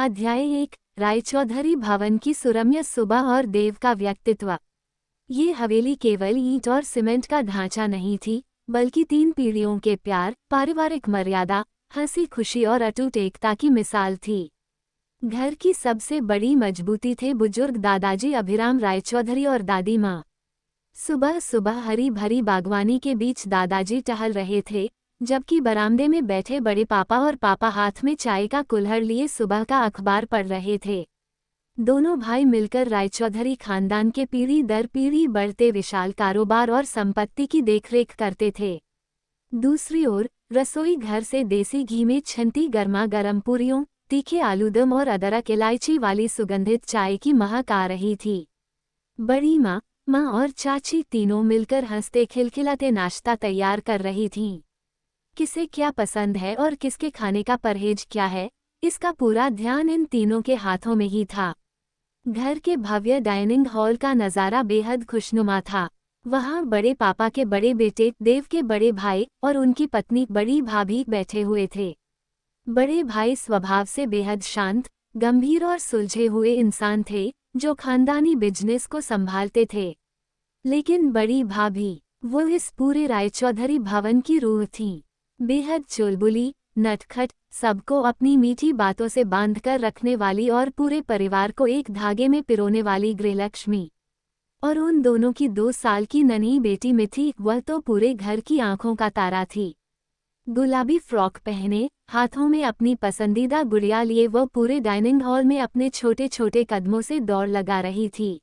अध्याय 1 रायचौधरी भवन की सुरम्य सुबह और देव का व्यक्तित्व। ये हवेली केवल ईंट और सीमेंट का ढांचा नहीं थी, बल्कि 3 पीढ़ियों के प्यार, पारिवारिक मर्यादा, हंसी खुशी और अटूट एकता की मिसाल थी। घर की सबसे बड़ी मजबूती थे बुजुर्ग दादाजी अभिराम रायचौधरी और दादी माँ। सुबह सुबह हरी भरी बागवानी के बीच दादाजी टहल रहे थे, जबकि बरामदे में बैठे बड़े पापा और पापा हाथ में चाय का कुल्हड़ लिए सुबह का अखबार पढ़ रहे थे। दोनों भाई मिलकर रायचौधरी खानदान के पीढ़ी दर पीढ़ी बढ़ते विशाल कारोबार और संपत्ति की देखरेख करते थे। दूसरी ओर रसोई घर से देसी घी में छनती गर्मा गर्म पूरियों, तीखे आलूदम और अदरक इलायची वाली सुगंधित चाय की महक आ रही थी। बड़ी माँ और चाची तीनों मिलकर हंसते खिलखिलाते नाश्ता तैयार कर रही थीं। किसे क्या पसंद है और किसके खाने का परहेज क्या है, इसका पूरा ध्यान इन तीनों के हाथों में ही था। घर के भव्य डाइनिंग हॉल का नज़ारा बेहद खुशनुमा था। वहाँ बड़े पापा के बड़े बेटे, देव के बड़े भाई और उनकी पत्नी बड़ी भाभी बैठे हुए थे। बड़े भाई स्वभाव से बेहद शांत, गंभीर और सुलझे हुए इंसान थे, जो खानदानी बिजनेस को संभालते थे। लेकिन बड़ी भाभी, वो इस पूरे रायचौधरी भवन की रूह थीं। बेहद चुलबुली, नटखट, सबको अपनी मीठी बातों से बांधकर रखने वाली और पूरे परिवार को एक धागे में पिरोने वाली गृहलक्ष्मी। और उन दोनों की 2 साल की नन्ही बेटी मिथी, वह तो पूरे घर की आंखों का तारा थी। गुलाबी फ्रॉक पहने, हाथों में अपनी पसंदीदा गुड़िया लिए वह पूरे डाइनिंग हॉल में अपने छोटे छोटे कदमों से दौड़ लगा रही थी।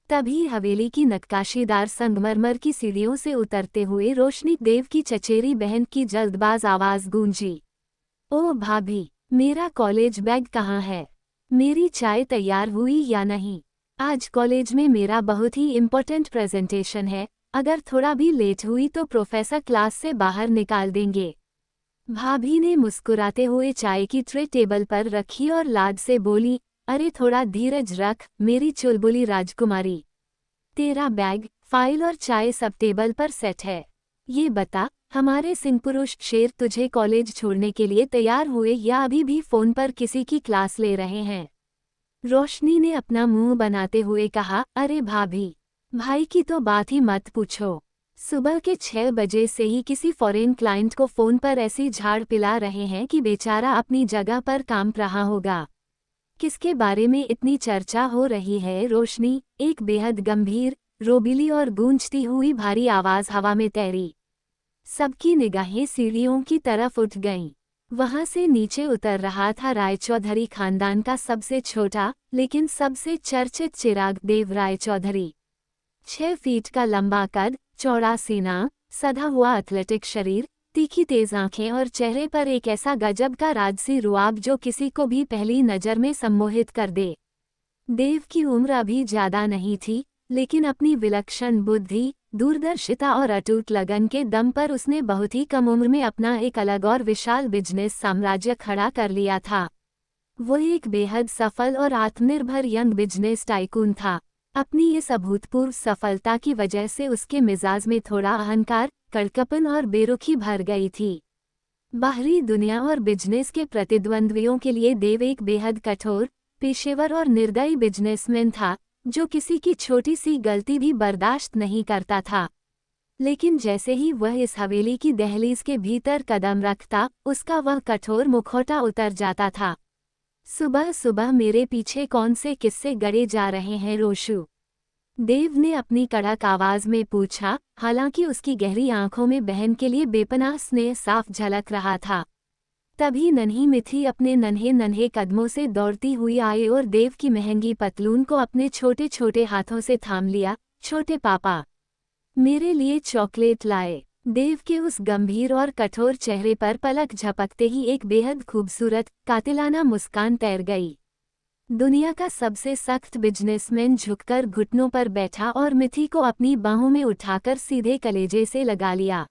तभी हवेली की नक्काशीदार संगमरमर की सीढ़ियों से उतरते हुए रोशनी देव की चचेरी बहन की जल्दबाज आवाज गूंजी। ओ भाभी, मेरा कॉलेज बैग कहाँ है? मेरी चाय तैयार हुई या नहीं? आज कॉलेज में मेरा बहुत ही इम्पोर्टेंट प्रेजेंटेशन है, अगर थोड़ा भी लेट हुई तो प्रोफेसर क्लास से बाहर निकाल देंगे। भाभी ने मुस्कुराते हुए चाय की ट्रे टेबल पर रखी और लाड से बोली, अरे थोड़ा धीरज रख मेरी चुलबुली राजकुमारी। तेरा बैग, फाइल और चाय सब टेबल पर सेट है। ये बता, हमारे सिंह पुरुष शेर तुझे कॉलेज छोड़ने के लिए तैयार हुए या अभी भी फोन पर किसी की क्लास ले रहे हैं? रोशनी ने अपना मुंह बनाते हुए कहा, अरे भाभी, भाई की तो बात ही मत पूछो। सुबह के 6 बजे से ही किसी फॉरेन क्लाइंट को फोन पर ऐसी झाड़ पिला रहे हैं कि बेचारा अपनी जगह पर काम रहा होगा। किसके बारे में इतनी चर्चा हो रही है? रोशनी, एक बेहद गंभीर, रोबीली और गूंजती हुई भारी आवाज हवा में तैरी। सबकी निगाहें सीढ़ियों की तरफ उठ गईं। वहां से नीचे उतर रहा था रायचौधरी खानदान का सबसे छोटा लेकिन सबसे चर्चित चिराग, देव रायचौधरी। 6 फीट का लंबा कद, चौड़ा सीना, सधा हुआ एथलेटिक शरीर, तीखी तेज आंखें और चेहरे पर एक ऐसा गजब का राजसी रुआब जो किसी को भी पहली नज़र में सम्मोहित कर दे। देव की उम्र अभी ज्यादा नहीं थी, लेकिन अपनी विलक्षण बुद्धि, दूरदर्शिता और अटूट लगन के दम पर उसने बहुत ही कम उम्र में अपना एक अलग और विशाल बिजनेस साम्राज्य खड़ा कर लिया था। वो एक बेहद सफल और आत्मनिर्भर यंग बिजनेस टाइकून था। अपनी इस अभूतपूर्व सफलता की वजह से उसके मिजाज में थोड़ा अहंकार, कड़कपन और बेरुखी भर गई थी। बाहरी दुनिया और बिजनेस के प्रतिद्वंद्वियों के लिए देव एक बेहद कठोर, पेशेवर और निर्दयी बिजनेसमैन था, जो किसी की छोटी सी गलती भी बर्दाश्त नहीं करता था। लेकिन जैसे ही वह इस हवेली की दहलीज के भीतर कदम रखता, उसका वह कठोर मुखौटा उतर जाता था। सुबह सुबह मेरे पीछे कौन से किस्से गढ़े जा रहे हैं रोशू? देव ने अपनी कड़क आवाज में पूछा, हालांकि उसकी गहरी आंखों में बहन के लिए बेपनाह स्नेह साफ झलक रहा था। तभी नन्ही मिथी अपने नन्हे नन्हे कदमों से दौड़ती हुई आई और देव की महंगी पतलून को अपने छोटे छोटे हाथों से थाम लिया। छोटे पापा, मेरे लिए चॉकलेट लाए। देव के उस गंभीर और कठोर चेहरे पर पलक झपकते ही एक बेहद खूबसूरत, कातिलाना मुस्कान तैर गई। दुनिया का सबसे सख्त बिजनेसमैन झुककर घुटनों पर बैठा और मिथी को अपनी बाहों में उठाकर सीधे कलेजे से लगा लिया।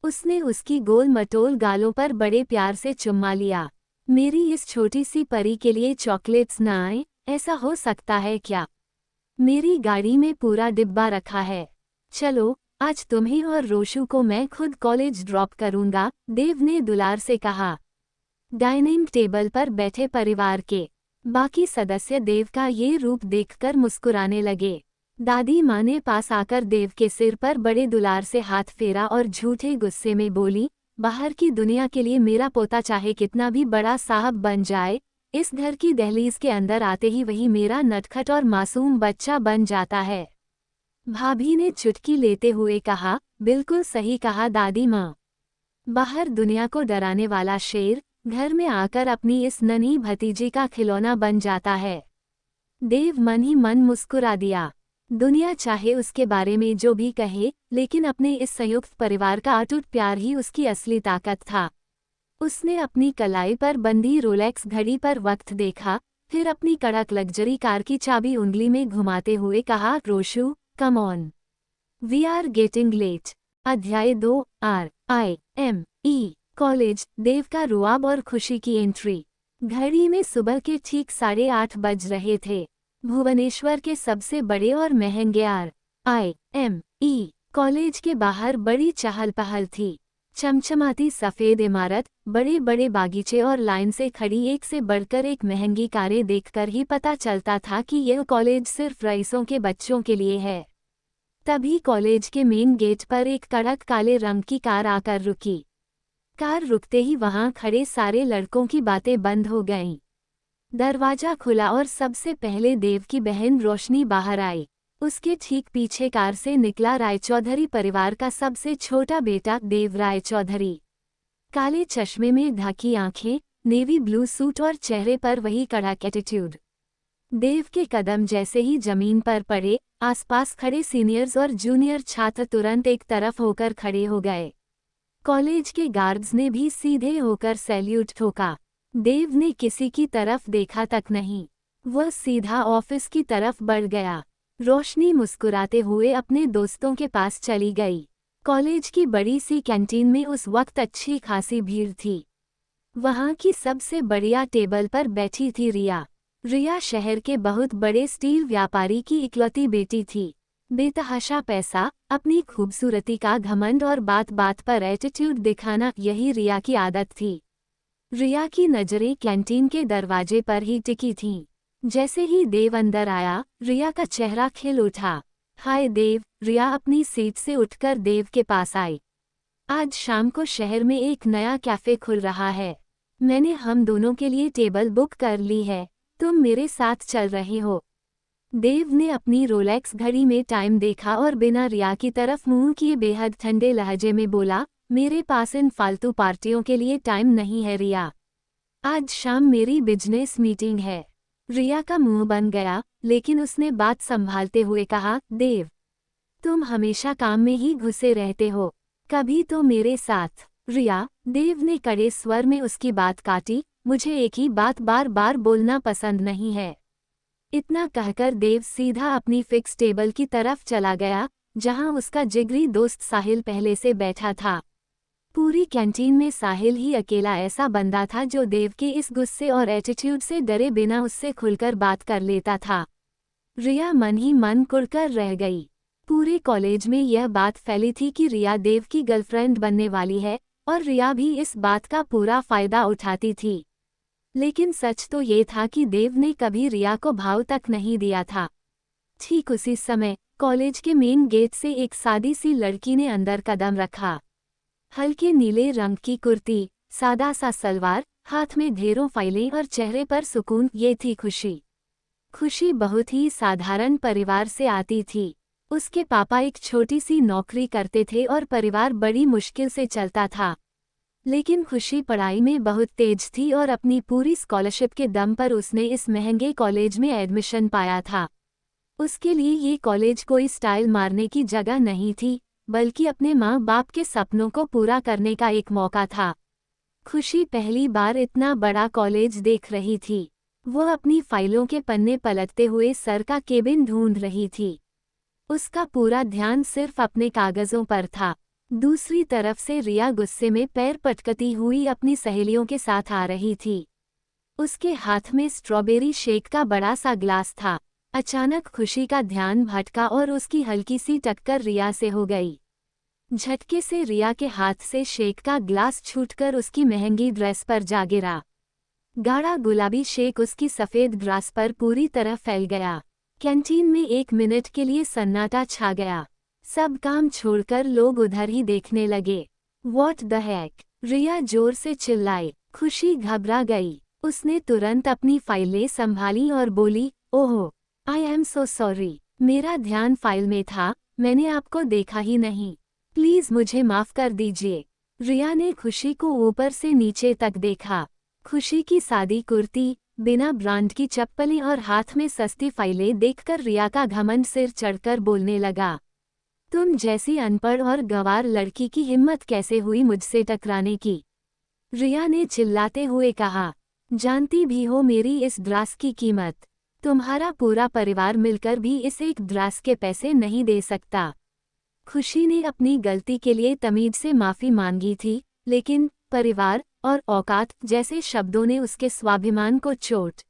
उसने उसकी गोल मटोल गालों पर बड़े प्यार से चुम्मा लिया। मेरी इस छोटी सी परी के लिए चॉकलेट्स न आए, ऐसा हो सकता है क्या? मेरी गाड़ी में पूरा डिब्बा रखा है। चलो, आज तुम्हें और रोशू को मैं खुद कॉलेज ड्रॉप करूंगा, देव ने दुलार से कहा। डाइनिंग टेबल पर बैठे परिवार के बाकी सदस्य देव का ये रूप देखकर मुस्कुराने लगे। दादी माँ ने पास आकर देव के सिर पर बड़े दुलार से हाथ फेरा और झूठे गुस्से में बोली, बाहर की दुनिया के लिए मेरा पोता चाहे कितना भी बड़ा साहब बन जाए, इस घर की दहलीज के अंदर आते ही वही मेरा नटखट और मासूम बच्चा बन जाता है। भाभी ने चुटकी लेते हुए कहा, बिल्कुल सही कहा दादी माँ। बाहर दुनिया को डराने वाला शेर घर में आकर अपनी इस नन्ही भतीजी का खिलौना बन जाता है। देव मन ही मन मुस्कुरा दिया। दुनिया चाहे उसके बारे में जो भी कहे, लेकिन अपने इस संयुक्त परिवार का अटूट प्यार ही उसकी असली ताकत था। उसने अपनी कलाई पर बंधी रोलेक्स घड़ी पर वक्त देखा, फिर अपनी कड़क लग्जरी कार की चाबी उंगली में घुमाते हुए कहा, Roshu come on, we are getting late. अध्याय 2 RIME कॉलेज। देव का रुआब और खुशी की एंट्री। घड़ी में सुबह के ठीक 8:30 बज रहे थे। भुवनेश्वर के सबसे बड़े और महंगे RIME कॉलेज के बाहर बड़ी चहल पहल थी। चमचमाती सफ़ेद इमारत, बड़े बड़े बागीचे और लाइन से खड़ी एक से बढ़कर एक महंगी कारें देखकर ही पता चलता था कि यह कॉलेज सिर्फ रईसों के बच्चों के लिए है। तभी कॉलेज के मेन गेट पर एक कड़क काले रंग की कार आकर रुकी। कार रुकते ही वहां खड़े सारे लड़कों की बातें बंद हो गईं। दरवाजा खुला और सबसे पहले देव की बहन रोशनी बाहर आई। उसके ठीक पीछे कार से निकला रायचौधरी परिवार का सबसे छोटा बेटा देव रायचौधरी। काले चश्मे में ढकी आंखें, नेवी ब्लू सूट और चेहरे पर वही कड़क एटीट्यूड। देव के कदम जैसे ही जमीन पर पड़े, आसपास खड़े सीनियर्स और जूनियर छात्र तुरंत एक तरफ होकर खड़े हो गए। कॉलेज के गार्ड्स ने भी सीधे होकर सैल्यूट ठोका। देव ने किसी की तरफ देखा तक नहीं, वह सीधा ऑफिस की तरफ बढ़ गया। रोशनी मुस्कुराते हुए अपने दोस्तों के पास चली गई। कॉलेज की बड़ी सी कैंटीन में उस वक्त अच्छी खासी भीड़ थी। वहां की सबसे बढ़िया टेबल पर बैठी थी रिया। रिया शहर के बहुत बड़े स्टील व्यापारी की इकलौती बेटी थी। बेतहाशा पैसा, अपनी खूबसूरती का घमंड और बात बात पर एटीट्यूड दिखाना, यही रिया की आदत थी। रिया की नजरें कैंटीन के दरवाजे पर ही टिकी थीं। जैसे ही देव अंदर आया, रिया का चेहरा खिल उठा। हाय देव। रिया अपनी सीट से उठकर देव के पास आई। आज शाम को शहर में एक नया कैफे खुल रहा है। मैंने हम दोनों के लिए टेबल बुक कर ली है, तुम मेरे साथ चल रहे हो। देव ने अपनी रोलेक्स घड़ी में टाइम देखा और बिना रिया की तरफ मुंह किए बेहद ठंडे लहजे में बोला, मेरे पास इन फालतू पार्टियों के लिए टाइम नहीं है रिया। आज शाम मेरी बिजनेस मीटिंग है। रिया का मुंह बन गया, लेकिन उसने बात संभालते हुए कहा, देव, तुम हमेशा काम में ही घुसे रहते हो, कभी तो मेरे साथ। रिया। देव ने कड़े स्वर में उसकी बात काटी, मुझे एक ही बात बार बार बोलना पसंद नहीं है। इतना कहकर देव सीधा अपनी फिक्स टेबल की तरफ चला गया, जहां उसका जिगरी दोस्त साहिल पहले से बैठा था। पूरी कैंटीन में साहिल ही अकेला ऐसा बंदा था जो देव के इस गुस्से और एटीट्यूड से डरे बिना उससे खुलकर बात कर लेता था। रिया मन ही मन कुढ़कर रह गई। पूरे कॉलेज में यह बात फैली थी कि रिया देव की गर्लफ्रेंड बनने वाली है, और रिया भी इस बात का पूरा फायदा उठाती थी। लेकिन सच तो ये था कि देव ने कभी रिया को भाव तक नहीं दिया था। ठीक उसी समय कॉलेज के मेन गेट से एक सादी सी लड़की ने अंदर कदम रखा। हल्के नीले रंग की कुर्ती, सादा सा सलवार, हाथ में ढेरों फाइलें और चेहरे पर सुकून, ये थी खुशी। खुशी बहुत ही साधारण परिवार से आती थी। उसके पापा एक छोटी सी नौकरी करते थे और परिवार बड़ी मुश्किल से चलता था। लेकिन खुशी पढ़ाई में बहुत तेज थी और अपनी पूरी स्कॉलरशिप के दम पर उसने इस महंगे कॉलेज में एडमिशन पाया था। उसके लिए ये कॉलेज कोई स्टाइल मारने की जगह नहीं थी, बल्कि अपने माँ बाप के सपनों को पूरा करने का एक मौका था। खुशी पहली बार इतना बड़ा कॉलेज देख रही थी। वह अपनी फाइलों के पन्ने पलटते हुए सर का केबिन ढूंढ रही थी। उसका पूरा ध्यान सिर्फ अपने कागजों पर था। दूसरी तरफ से रिया गुस्से में पैर पटकती हुई अपनी सहेलियों के साथ आ रही थी। उसके हाथ में स्ट्रॉबेरी शेक का बड़ा सा ग्लास था। अचानक खुशी का ध्यान भटका और उसकी हल्की सी टक्कर रिया से हो गई। झटके से रिया के हाथ से शेक का ग्लास छूटकर उसकी महंगी ड्रेस पर जा गिरा। गाढ़ा गुलाबी शेक उसकी सफ़ेद ड्रेस पर पूरी तरह फैल गया। कैंटीन में 1 मिनट के लिए सन्नाटा छा गया। सब काम छोड़कर लोग उधर ही देखने लगे। What the heck? रिया जोर से चिल्लाई। खुशी घबरा गई। उसने तुरंत अपनी फाइलें संभाली और बोली, ओह, आई एम सो सॉरी। मेरा ध्यान फाइल में था, मैंने आपको देखा ही नहीं। प्लीज मुझे माफ कर दीजिए। रिया ने खुशी को ऊपर से नीचे तक देखा। खुशी की सादी कुर्ती, बिना ब्रांड की चप्पलें और हाथ में सस्ती फाइलें देखकर रिया का घमंड सिर चढ़कर बोलने लगा। तुम जैसी अनपढ़ और गंवार लड़की की हिम्मत कैसे हुई मुझसे टकराने की? रिया ने चिल्लाते हुए कहा। जानती भी हो मेरी इस ड्रेस की कीमत। तुम्हारा पूरा परिवार मिलकर भी इस एक ड्रेस के पैसे नहीं दे सकता। खुशी ने अपनी गलती के लिए तमीज से माफी मांगी थी, लेकिन परिवार और औकात जैसे शब्दों ने उसके स्वाभिमान को चोट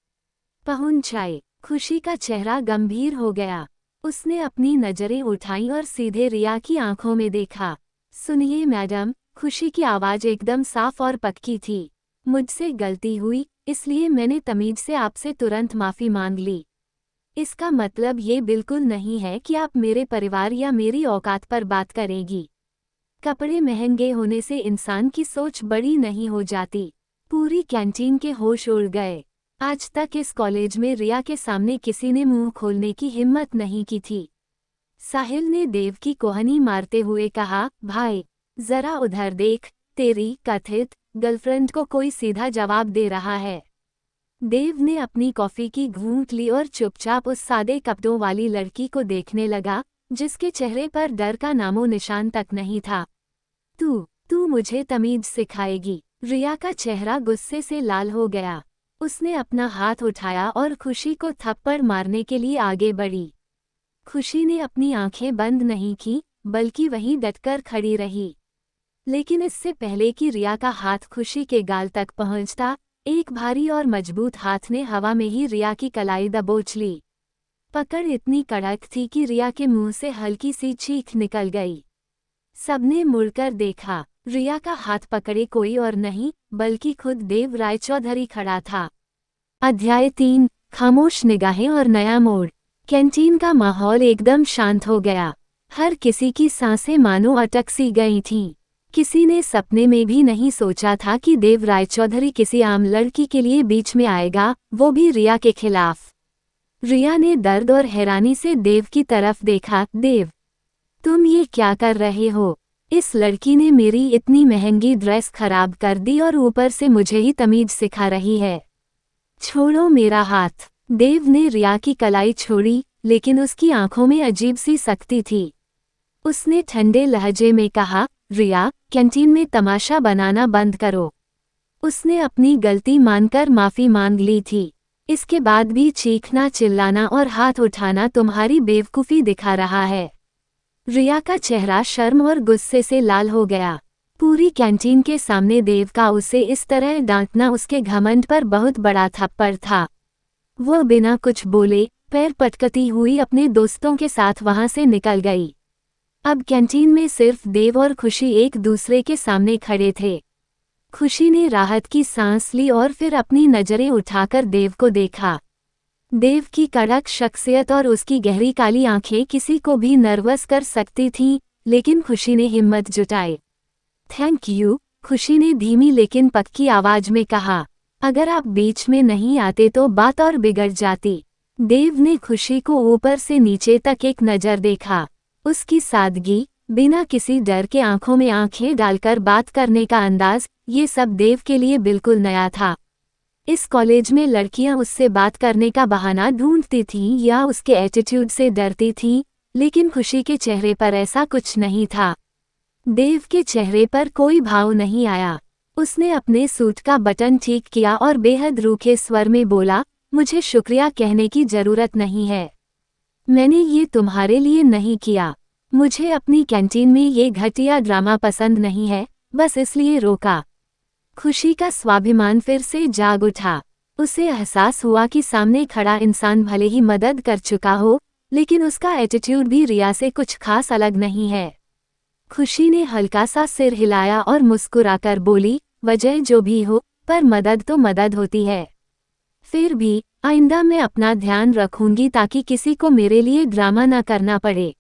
पहुंचाई। खुशी का चेहरा गंभीर हो गया। उसने अपनी नजरें उठाईं और सीधे रिया की आंखों में देखा। सुनिए मैडम, खुशी की आवाज एकदम साफ और पक्की थी। मुझसे गलती हुई, इसलिए मैंने तमीज से आपसे तुरंत माफी मांग ली। इसका मतलब ये बिल्कुल नहीं है कि आप मेरे परिवार या मेरी औकात पर बात करेगी। कपड़े महंगे होने से इंसान की सोच बड़ी नहीं हो जाती। पूरी कैंटीन के होश उड़ गए। आज तक इस कॉलेज में रिया के सामने किसी ने मुंह खोलने की हिम्मत नहीं की थी। साहिल ने देव की कोहनी मारते हुए कहा, भाई, जरा उधर देख, तेरी कथित गर्लफ्रेंड को कोई सीधा जवाब दे रहा है। देव ने अपनी कॉफी की घूंट ली और चुपचाप उस सादे कपड़ों वाली लड़की को देखने लगा, जिसके चेहरे पर डर का नामो निशान तक नहीं था। तू मुझे तमीज सिखाएगी? रिया का चेहरा गुस्से से लाल हो गया। उसने अपना हाथ उठाया और खुशी को थप्पड़ मारने के लिए आगे बढ़ी। खुशी ने अपनी आंखें बंद नहीं की, बल्कि वहीं डटकर खड़ी रही। लेकिन इससे पहले कि रिया का हाथ खुशी के गाल तक पहुंचता, एक भारी और मजबूत हाथ ने हवा में ही रिया की कलाई दबोच ली। पकड़ इतनी कड़क थी कि रिया के मुंह से हल्की सी चीख निकल गई। सबने मुड़कर देखा। रिया का हाथ पकड़े कोई और नहीं, बल्कि खुद देव रायचौधरी खड़ा था। अध्याय 3, खामोश निगाहें और नया मोड़। कैंटीन का माहौल एकदम शांत हो गया। हर किसी की सांसें मानो अटक सी गई थीं। किसी ने सपने में भी नहीं सोचा था कि देव रायचौधरी किसी आम लड़की के लिए बीच में आएगा, वो भी रिया के खिलाफ। रिया ने दर्द और हैरानी से देव की तरफ देखा। देव, तुम ये क्या कर रहे हो? इस लड़की ने मेरी इतनी महंगी ड्रेस खराब कर दी और ऊपर से मुझे ही तमीज सिखा रही है। छोड़ो मेरा हाथ। देव ने रिया की कलाई छोड़ी, लेकिन उसकी आंखों में अजीब सी सख्ती थी। उसने ठंडे लहजे में कहा, रिया, कैंटीन में तमाशा बनाना बंद करो। उसने अपनी गलती मानकर माफी मांग ली थी। इसके बाद भी चीखना, चिल्लाना और हाथ उठाना तुम्हारी बेवकूफ़ी दिखा रहा है। रिया का चेहरा शर्म और गुस्से से लाल हो गया। पूरी कैंटीन के सामने देव का उसे इस तरह डांटना उसके घमंड पर बहुत बड़ा थप्पड़ था। वह बिना कुछ बोले, पैर पटकती हुई अपने दोस्तों के साथ वहां से निकल गई। अब कैंटीन में सिर्फ देव और खुशी एक दूसरे के सामने खड़े थे। खुशी ने राहत की सांस ली और फिर अपनी नजरें उठाकर देव को देखा। देव की कड़क शख्सियत और उसकी गहरी काली आंखें किसी को भी नर्वस कर सकती थीं, लेकिन खुशी ने हिम्मत जुटाई। थैंक यू, खुशी ने धीमी लेकिन पक्की आवाज में कहा। अगर आप बीच में नहीं आते तो बात और बिगड़ जाती। देव ने खुशी को ऊपर से नीचे तक एक नज़र देखा। उसकी सादगी, बिना किसी डर के आंखों में आंखें डालकर बात करने का अंदाज, ये सब देव के लिए बिल्कुल नया था। इस कॉलेज में लड़कियां उससे बात करने का बहाना ढूंढती थीं या उसके एटीट्यूड से डरती थीं, लेकिन खुशी के चेहरे पर ऐसा कुछ नहीं था। देव के चेहरे पर कोई भाव नहीं आया। उसने अपने सूट का बटन ठीक किया और बेहद रूखे स्वर में बोला, मुझे शुक्रिया कहने की जरूरत नहीं है। मैंने ये तुम्हारे लिए नहीं किया। मुझे अपनी कैंटीन में ये घटिया ड्रामा पसंद नहीं है, बस इसलिए रोका। खुशी का स्वाभिमान फिर से जाग उठा। उसे एहसास हुआ कि सामने खड़ा इंसान भले ही मदद कर चुका हो, लेकिन उसका एटीट्यूड भी रिया से कुछ खास अलग नहीं है। खुशी ने हल्का सा सिर हिलाया और मुस्कुराकर बोली, वजह जो भी हो, पर मदद तो मदद होती है। फिर भी आइंदा मैं अपना ध्यान रखूंगी ताकि किसी को मेरे लिए ड्रामा न करना पड़े।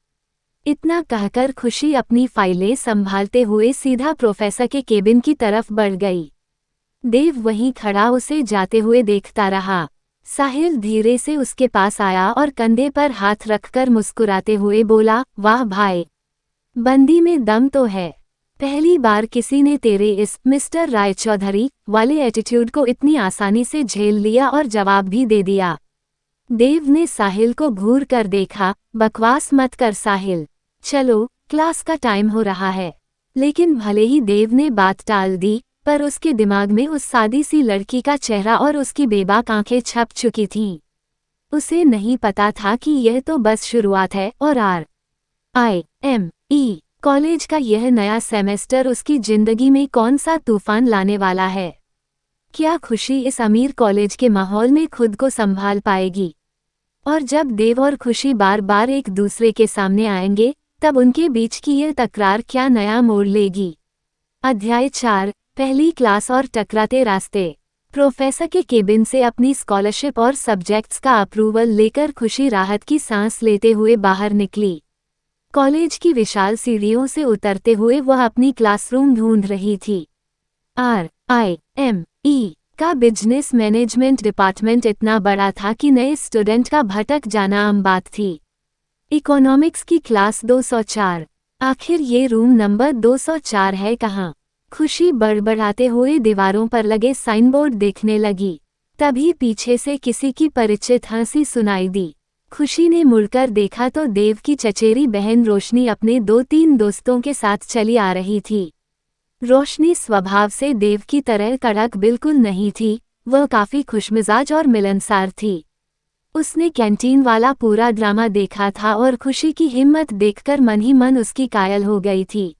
इतना कहकर खुशी अपनी फाइलें संभालते हुए सीधा प्रोफेसर के केबिन की तरफ बढ़ गई। देव वहीं खड़ा उसे जाते हुए देखता रहा। साहिल धीरे से उसके पास आया और कंधे पर हाथ रखकर मुस्कुराते हुए बोला, वाह भाई, बंदी में दम तो है। पहली बार किसी ने तेरे इस मिस्टर रायचौधरी वाले एटीट्यूड को इतनी आसानी से झेल लिया और जवाब भी दे दिया। देव ने साहिल को घूर कर देखा। बकवास मत कर साहिल, चलो क्लास का टाइम हो रहा है। लेकिन भले ही देव ने बात टाल दी, पर उसके दिमाग में उस सादी सी लड़की का चेहरा और उसकी बेबाक आंखें छप चुकी थीं। उसे नहीं पता था कि यह तो बस शुरुआत है और RIME कॉलेज का यह नया सेमेस्टर उसकी जिंदगी में कौन सा तूफान लाने वाला है। क्या खुशी इस अमीर कॉलेज के माहौल में खुद को संभाल पाएगी? और जब देव और खुशी बार बार एक दूसरे के सामने आएंगे, तब उनके बीच की यह तकरार क्या नया मोड़ लेगी। अध्याय 4, पहली क्लास और टकराते रास्ते। प्रोफेसर के केबिन से अपनी स्कॉलरशिप और सब्जेक्ट्स का अप्रूवल लेकर खुशी राहत की सांस लेते हुए बाहर निकली। कॉलेज की विशाल सीढ़ियों से उतरते हुए वह अपनी क्लासरूम ढूंढ रही थी। RIME का बिजनेस मैनेजमेंट डिपार्टमेंट इतना बड़ा था कि नए स्टूडेंट का भटक जाना आम बात थी। इकोनॉमिक्स की क्लास 204। आखिर ये रूम नंबर 204 है कहाँ? खुशी बड़बड़ाते हुए दीवारों पर लगे साइनबोर्ड देखने लगी। तभी पीछे से किसी की परिचित हंसी सुनाई दी। खुशी ने मुड़कर देखा तो देव की चचेरी बहन रोशनी अपने 2-3 दोस्तों के साथ चली आ रही थी। रोशनी स्वभाव से देव की तरह कड़क बिल्कुल नहीं थी, वह काफी खुशमिजाज और मिलनसार थी। उसने कैंटीन वाला पूरा ड्रामा देखा था और खुशी की हिम्मत देखकर मन ही मन उसकी कायल हो गई थी।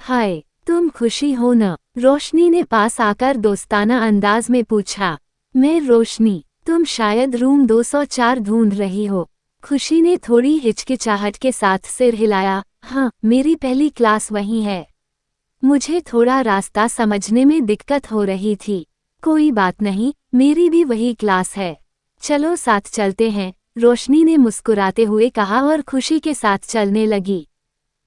हाय, तुम खुशी हो न? रोशनी ने पास आकर दोस्ताना अंदाज में पूछा। मैं रोशनी, तुम शायद रूम 204 ढूंढ रही हो। खुशी ने थोड़ी हिचकिचाहट के साथ सिर हिलाया। हाँ, मेरी पहली क्लास वहीं है। मुझे थोड़ा रास्ता समझने में दिक्कत हो रही थी। कोई बात नहीं, मेरी भी वही क्लास है। चलो साथ चलते हैं, रोशनी ने मुस्कुराते हुए कहा और खुशी के साथ चलने लगी।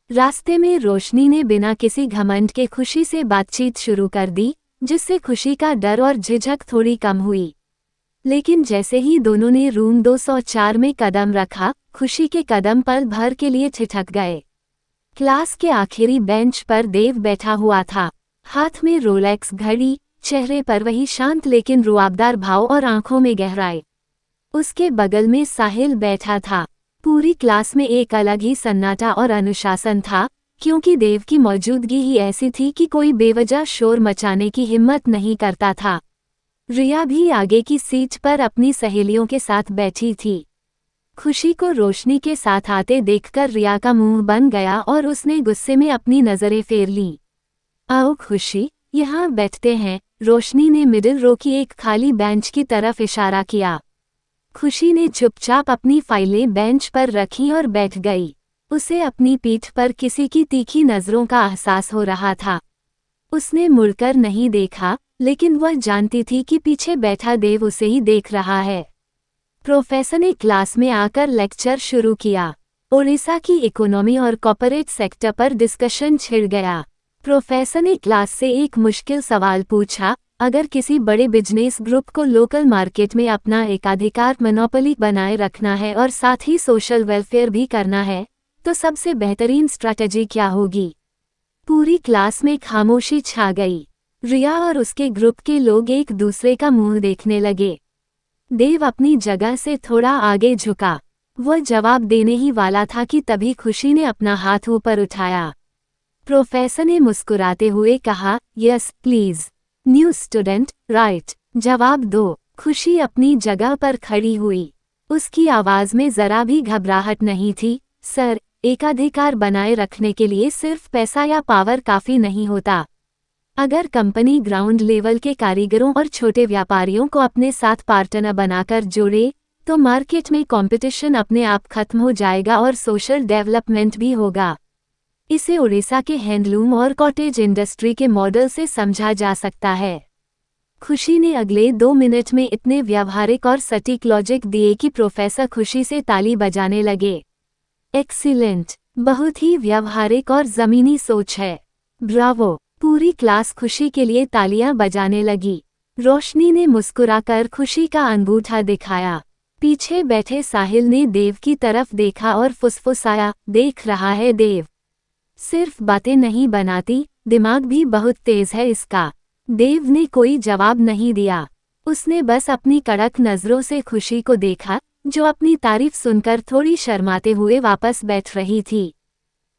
रास्ते में रोशनी ने बिना किसी घमंड के खुशी से बातचीत शुरू कर दी, जिससे खुशी का डर और झिझक थोड़ी कम हुई। लेकिन जैसे ही दोनों ने रूम 204 में कदम रखा, खुशी के कदम पल भर के लिए ठिठक गए। क्लास के आखिरी बेंच पर देव बैठा हुआ था, हाथ में रोलेक्स घड़ी, चेहरे पर वही शांत लेकिन रुआबदार भाव और आंखों में गहराई। उसके बगल में साहिल बैठा था। पूरी क्लास में एक अलग ही सन्नाटा और अनुशासन था, क्योंकि देव की मौजूदगी ही ऐसी थी कि कोई बेवजह शोर मचाने की हिम्मत नहीं करता था। रिया भी आगे की सीट पर अपनी सहेलियों के साथ बैठी थी। खुशी को रोशनी के साथ आते देखकर रिया का मुंह बन गया और उसने गुस्से में अपनी नजरें फेर लीं। आओ खुशी, यहाँ बैठते हैं, रोशनी ने मिडिल रो की एक खाली बेंच की तरफ इशारा किया। खुशी ने चुपचाप अपनी फाइलें बेंच पर रखीं और बैठ गई। उसे अपनी पीठ पर किसी की तीखी नजरों का एहसास हो रहा था। उसने मुड़कर नहीं देखा, लेकिन वह जानती थी कि पीछे बैठा देव उसे ही देख रहा है। प्रोफेसर ने क्लास में आकर लेक्चर शुरू किया। ओडिशा की इकोनॉमी और कॉर्पोरेट सेक्टर पर डिस्कशन छिड़ गया। प्रोफेसर ने क्लास से एक मुश्किल सवाल पूछा, अगर किसी बड़े बिजनेस ग्रुप को लोकल मार्केट में अपना एकाधिकार मोनोपोली बनाए रखना है और साथ ही सोशल वेलफेयर भी करना है, तो सबसे बेहतरीन स्ट्रैटेजी क्या होगी? पूरी क्लास में खामोशी छा गई। रिया और उसके ग्रुप के लोग एक दूसरे का मुंह देखने लगे। देव अपनी जगह से थोड़ा आगे झुका। वह जवाब देने ही वाला था कि तभी खुशी ने अपना हाथ ऊपर उठाया। प्रोफेसर ने मुस्कुराते हुए कहा, yes please, new student, right, जवाब दो। खुशी अपनी जगह पर खड़ी हुई। उसकी आवाज में जरा भी घबराहट नहीं थी। सर, एकाधिकार बनाए रखने के लिए सिर्फ पैसा या पावर काफी नहीं होता। अगर कंपनी ग्राउंड लेवल के कारीगरों और छोटे व्यापारियों को अपने साथ पार्टनर बनाकर जोड़े, तो मार्केट में कंपटीशन अपने आप खत्म हो जाएगा और सोशल डेवलपमेंट भी होगा। इसे उड़ीसा के हैंडलूम और कॉटेज इंडस्ट्री के मॉडल से समझा जा सकता है। खुशी ने अगले 2 मिनट में इतने व्यावहारिक और सटीक लॉजिक दिए कि प्रोफेसर खुशी से ताली बजाने लगे। एक्सीलेंट, बहुत ही व्यावहारिक और ज़मीनी सोच है। ब्रावो! पूरी क्लास खुशी के लिए तालियां बजाने लगी। रोशनी ने मुस्कुराकर खुशी का अंगूठा दिखाया। पीछे बैठे साहिल ने देव की तरफ देखा और फुसफुसाया, देख रहा है देव। सिर्फ बातें नहीं बनाती, दिमाग भी बहुत तेज है इसका। देव ने कोई जवाब नहीं दिया। उसने बस अपनी कड़क नज़रों से खुशी को देखा, जो अपनी तारीफ सुनकर थोड़ी शर्माते हुए वापस बैठ रही थी।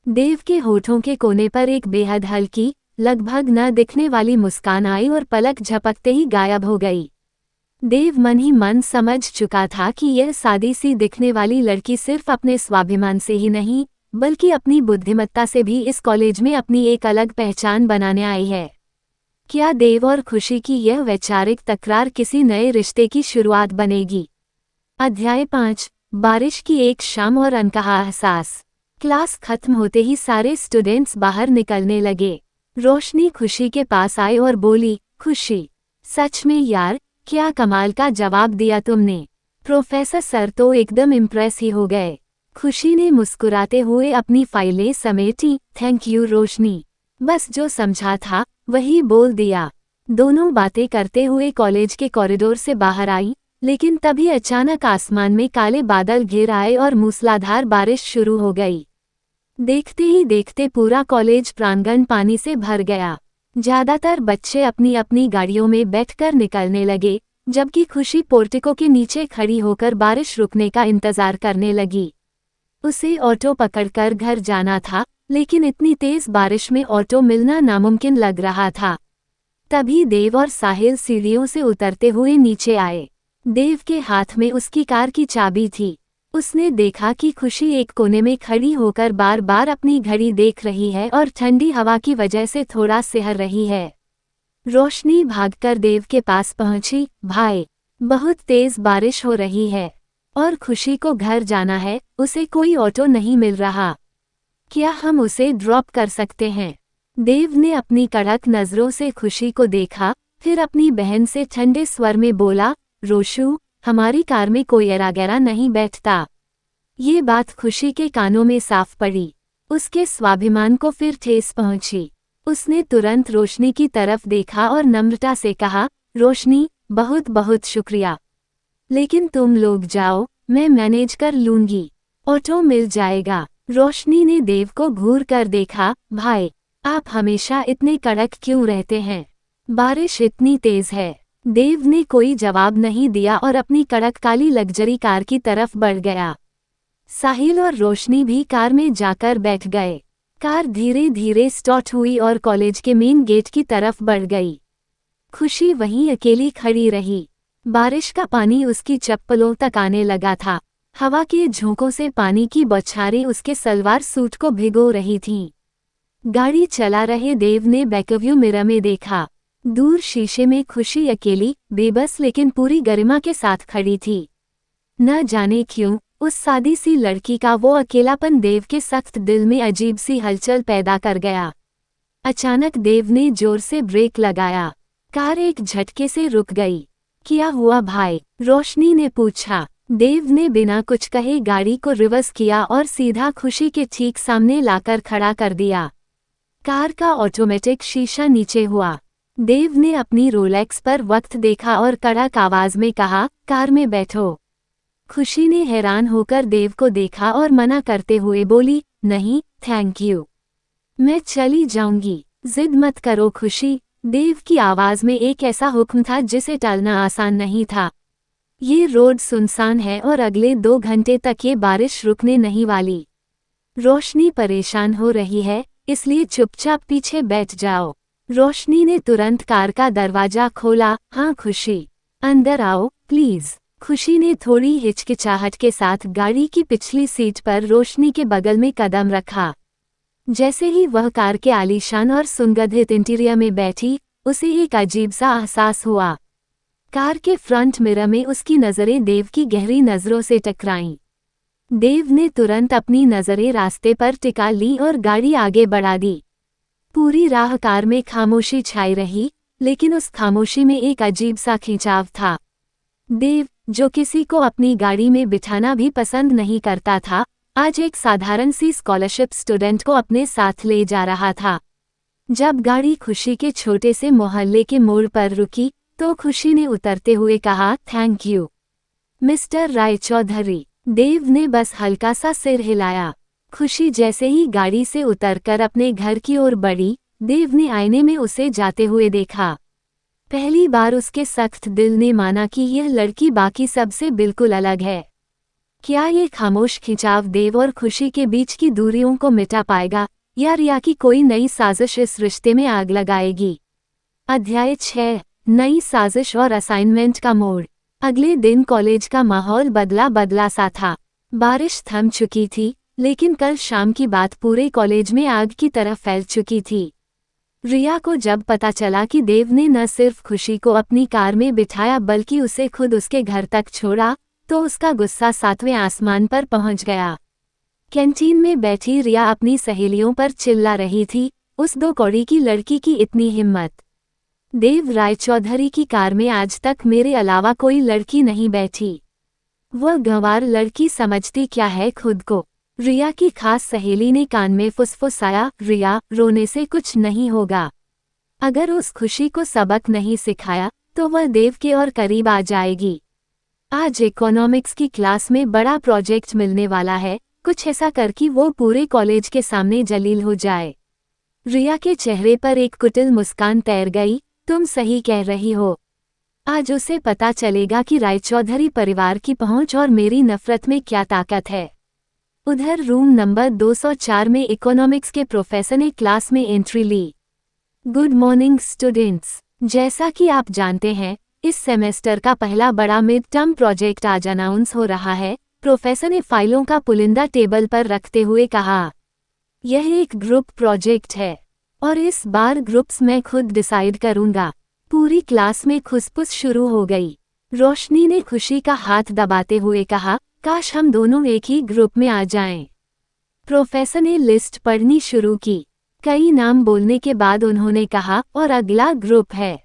देव के होठों के कोने पर एक बेहद हल्की, लगभग न दिखने वाली मुस्कान आई और पलक झपकते ही गायब हो गई। देव मन ही मन समझ चुका था कि यह सादी सी दिखने वाली लड़की सिर्फ अपने स्वाभिमान से ही नहीं, बल्कि अपनी बुद्धिमत्ता से भी इस कॉलेज में अपनी एक अलग पहचान बनाने आई है। क्या देव और खुशी की यह वैचारिक तकरार किसी नए रिश्ते की शुरुआत बनेगी? अध्याय 5, बारिश की एक शाम और अनकहा एहसास। क्लास खत्म होते ही सारे स्टूडेंट्स बाहर निकलने लगे। रोशनी खुशी के पास आई और बोली, खुशी, सच में यार, क्या कमाल का जवाब दिया तुमने। प्रोफेसर सर तो एकदम इम्प्रेस ही हो गए। खुशी ने मुस्कुराते हुए अपनी फाइलें समेटी। थैंक यू रोशनी, बस जो समझा था वही बोल दिया। दोनों बातें करते हुए कॉलेज के कॉरिडोर से बाहर आई, लेकिन तभी अचानक आसमान में काले बादल घिर आए और मूसलाधार बारिश शुरू हो गई। देखते ही देखते पूरा कॉलेज प्रांगण पानी से भर गया। ज्यादातर बच्चे अपनी अपनी गाड़ियों में बैठकर निकलने लगे, जबकि खुशी पोर्टिको के नीचे खड़ी होकर बारिश रुकने का इंतजार करने लगी। उसे ऑटो पकड़कर घर जाना था, लेकिन इतनी तेज बारिश में ऑटो मिलना नामुमकिन लग रहा था। तभी देव और साहिल सीढ़ियों से उतरते हुए नीचे आए। देव के हाथ में उसकी कार की चाबी थी। उसने देखा कि खुशी एक कोने में खड़ी होकर बार बार अपनी घड़ी देख रही है और ठंडी हवा की वजह से थोड़ा सिहर रही है। रोशनी भागकर देव के पास पहुंची। भाई, बहुत तेज बारिश हो रही है और खुशी को घर जाना है, उसे कोई ऑटो नहीं मिल रहा। क्या हम उसे ड्रॉप कर सकते हैं? देव ने अपनी कड़क नज़रों से खुशी को देखा, फिर अपनी बहन से ठंडे स्वर में बोला, रोशू, हमारी कार में कोई एरागेरा नहीं बैठता। ये बात खुशी के कानों में साफ पड़ी। उसके स्वाभिमान को फिर ठेस पहुंची। उसने तुरंत रोशनी की तरफ देखा और नम्रता से कहा, रोशनी, बहुत बहुत शुक्रिया, लेकिन तुम लोग जाओ, मैं मैनेज कर लूंगी, ऑटो मिल जाएगा। रोशनी ने देव को घूर कर देखा। भाई, आप हमेशा इतने कड़क क्यों रहते हैं? बारिश इतनी तेज है। देव ने कोई जवाब नहीं दिया और अपनी कड़क काली लग्जरी कार की तरफ बढ़ गया। साहिल और रोशनी भी कार में जाकर बैठ गए। कार धीरे धीरे स्टार्ट हुई और कॉलेज के मेन गेट की तरफ बढ़ गई। खुशी वहीं अकेली खड़ी रही। बारिश का पानी उसकी चप्पलों तक आने लगा था। हवा के झोंकों से पानी की बौछारें उसके सलवार सूट को भिगो रही थीं। गाड़ी चला रहे देव ने बैकव्यू मिरर में देखा। दूर शीशे में खुशी अकेली, बेबस लेकिन पूरी गरिमा के साथ खड़ी थी। न जाने क्यों, उस सादी सी लड़की का वो अकेलापन देव के सख्त दिल में अजीब सी हलचल पैदा कर गया। अचानक देव ने जोर से ब्रेक लगाया। कार एक झटके से रुक गई। क्या हुआ भाई? रोशनी ने पूछा। देव ने बिना कुछ कहे गाड़ी को रिवर्स किया और सीधा खुशी के ठीक सामने लाकर खड़ा कर दिया। कार का ऑटोमेटिक शीशा नीचे हुआ। देव ने अपनी रोलेक्स पर वक्त देखा और कड़क आवाज में कहा, कार में बैठो। खुशी ने हैरान होकर देव को देखा और मना करते हुए बोली, नहीं थैंक यू, मैं चली जाऊंगी। जिद मत करो खुशी। देव की आवाज में एक ऐसा हुक्म था जिसे टालना आसान नहीं था। ये रोड सुनसान है और अगले 2 घंटे तक ये बारिश रुकने नहीं वाली। रोशनी परेशान हो रही है, इसलिए चुपचाप पीछे बैठ जाओ। रोशनी ने तुरंत कार का दरवाजा खोला। हाँ खुशी, अंदर आओ प्लीज। खुशी ने थोड़ी हिचकिचाहट के साथ गाड़ी की पिछली सीट पर रोशनी के बगल में कदम रखा। जैसे ही वह कार के आलीशान और सुगंधित इंटीरियर में बैठी, उसे एक अजीब सा एहसास हुआ। कार के फ्रंट मिरर में उसकी नज़रें देव की गहरी नज़रों से टकराईं। देव ने तुरंत अपनी नजरें रास्ते पर टिका ली और गाड़ी आगे बढ़ा दी। पूरी राह कार में खामोशी छाई रही, लेकिन उस खामोशी में एक अजीब सा खिंचाव था। देव, जो किसी को अपनी गाड़ी में बिठाना भी पसंद नहीं करता था, आज एक साधारण सी स्कॉलरशिप स्टूडेंट को अपने साथ ले जा रहा था। जब गाड़ी खुशी के छोटे से मोहल्ले के मोड़ पर रुकी, तो खुशी ने उतरते हुए कहा, थैंक यू मिस्टर रायचौधरी। देव ने बस हल्का सा सिर हिलाया। खुशी जैसे ही गाड़ी से उतरकर अपने घर की ओर बढ़ी, देव ने आईने में उसे जाते हुए देखा। पहली बार उसके सख्त दिल ने माना कि यह लड़की बाकी सबसे बिल्कुल अलग है। क्या ये खामोश खिंचाव देव और खुशी के बीच की दूरियों को मिटा पाएगा, या रिया की कोई नई साजिश इस रिश्ते में आग लगाएगी? अध्याय 6, नई साजिश और असाइनमेंट का मोड़। अगले दिन कॉलेज का माहौल बदला बदला सा था। बारिश थम चुकी थी, लेकिन कल शाम की बात पूरे कॉलेज में आग की तरह फैल चुकी थी। रिया को जब पता चला कि देव ने न सिर्फ खुशी को अपनी कार में बिठाया बल्कि उसे खुद उसके घर तक छोड़ा, तो उसका गुस्सा 7वें आसमान पर पहुंच गया। कैंटीन में बैठी रिया अपनी सहेलियों पर चिल्ला रही थी, उस 2 कौड़ी की लड़की की इतनी हिम्मत। देव रायचौधरी की कार में आज तक मेरे अलावा कोई लड़की नहीं बैठी। वह गंवार लड़की समझती क्या है खुद को? रिया की खास सहेली ने कान में फुसफुसाया, रिया, रोने से कुछ नहीं होगा। अगर उस खुशी को सबक नहीं सिखाया, तो वह देव के और करीब आ जाएगी। आज इकोनॉमिक्स की क्लास में बड़ा प्रोजेक्ट मिलने वाला है, कुछ ऐसा कर कि वो पूरे कॉलेज के सामने जलील हो जाए। रिया के चेहरे पर एक कुटिल मुस्कान तैर गई, तुम सही कह रही हो। आज उसे पता चलेगा कि रायचौधरी परिवार की पहुंच और मेरी नफरत में क्या ताकत है। उधर रूम नंबर 204 में इकोनॉमिक्स के प्रोफेसर ने क्लास में एंट्री ली। Good morning students. जैसा कि आप जानते हैं, इस सेमेस्टर का पहला बड़ा मिड टर्म प्रोजेक्ट आज अनाउंस हो रहा है, प्रोफेसर ने फाइलों का पुलिंदा टेबल पर रखते हुए कहा। यह एक ग्रुप प्रोजेक्ट है, और इस बार ग्रुप्स मैं खुद डिसाइड करूंगा। पूरी क्लास में खुसपुस शुरू हो गई। रोशनी ने खुशी का हाथ दबाते हुए कहा, काश हम दोनों एक ही ग्रुप में आ जाएं। प्रोफेसर ने लिस्ट पढ़नी शुरू की। कई नाम बोलने के बाद उन्होंने कहा, और अगला ग्रुप है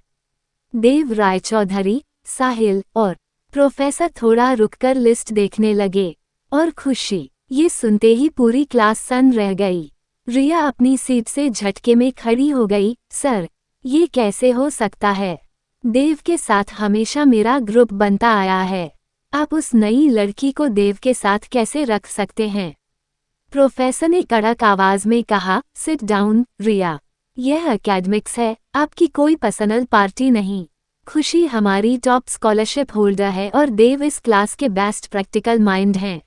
देव रायचौधरी, साहिल और। प्रोफेसर थोड़ा रुककर लिस्ट देखने लगे। और खुशी। ये सुनते ही पूरी क्लास सन्न रह गई। रिया अपनी सीट से झटके में खड़ी हो गई। सर, ये कैसे हो सकता है? देव के साथ हमेशा मेरा ग्रुप बनता आया है। आप उस नई लड़की को देव के साथ कैसे रख सकते हैं? प्रोफेसर ने कड़क आवाज में कहा, सिट डाउन रिया। यह एकेडमिक्स है, आपकी कोई पर्सनल पार्टी नहीं। खुशी हमारी टॉप स्कॉलरशिप होल्डर है और देव इस क्लास के बेस्ट प्रैक्टिकल माइंड हैं।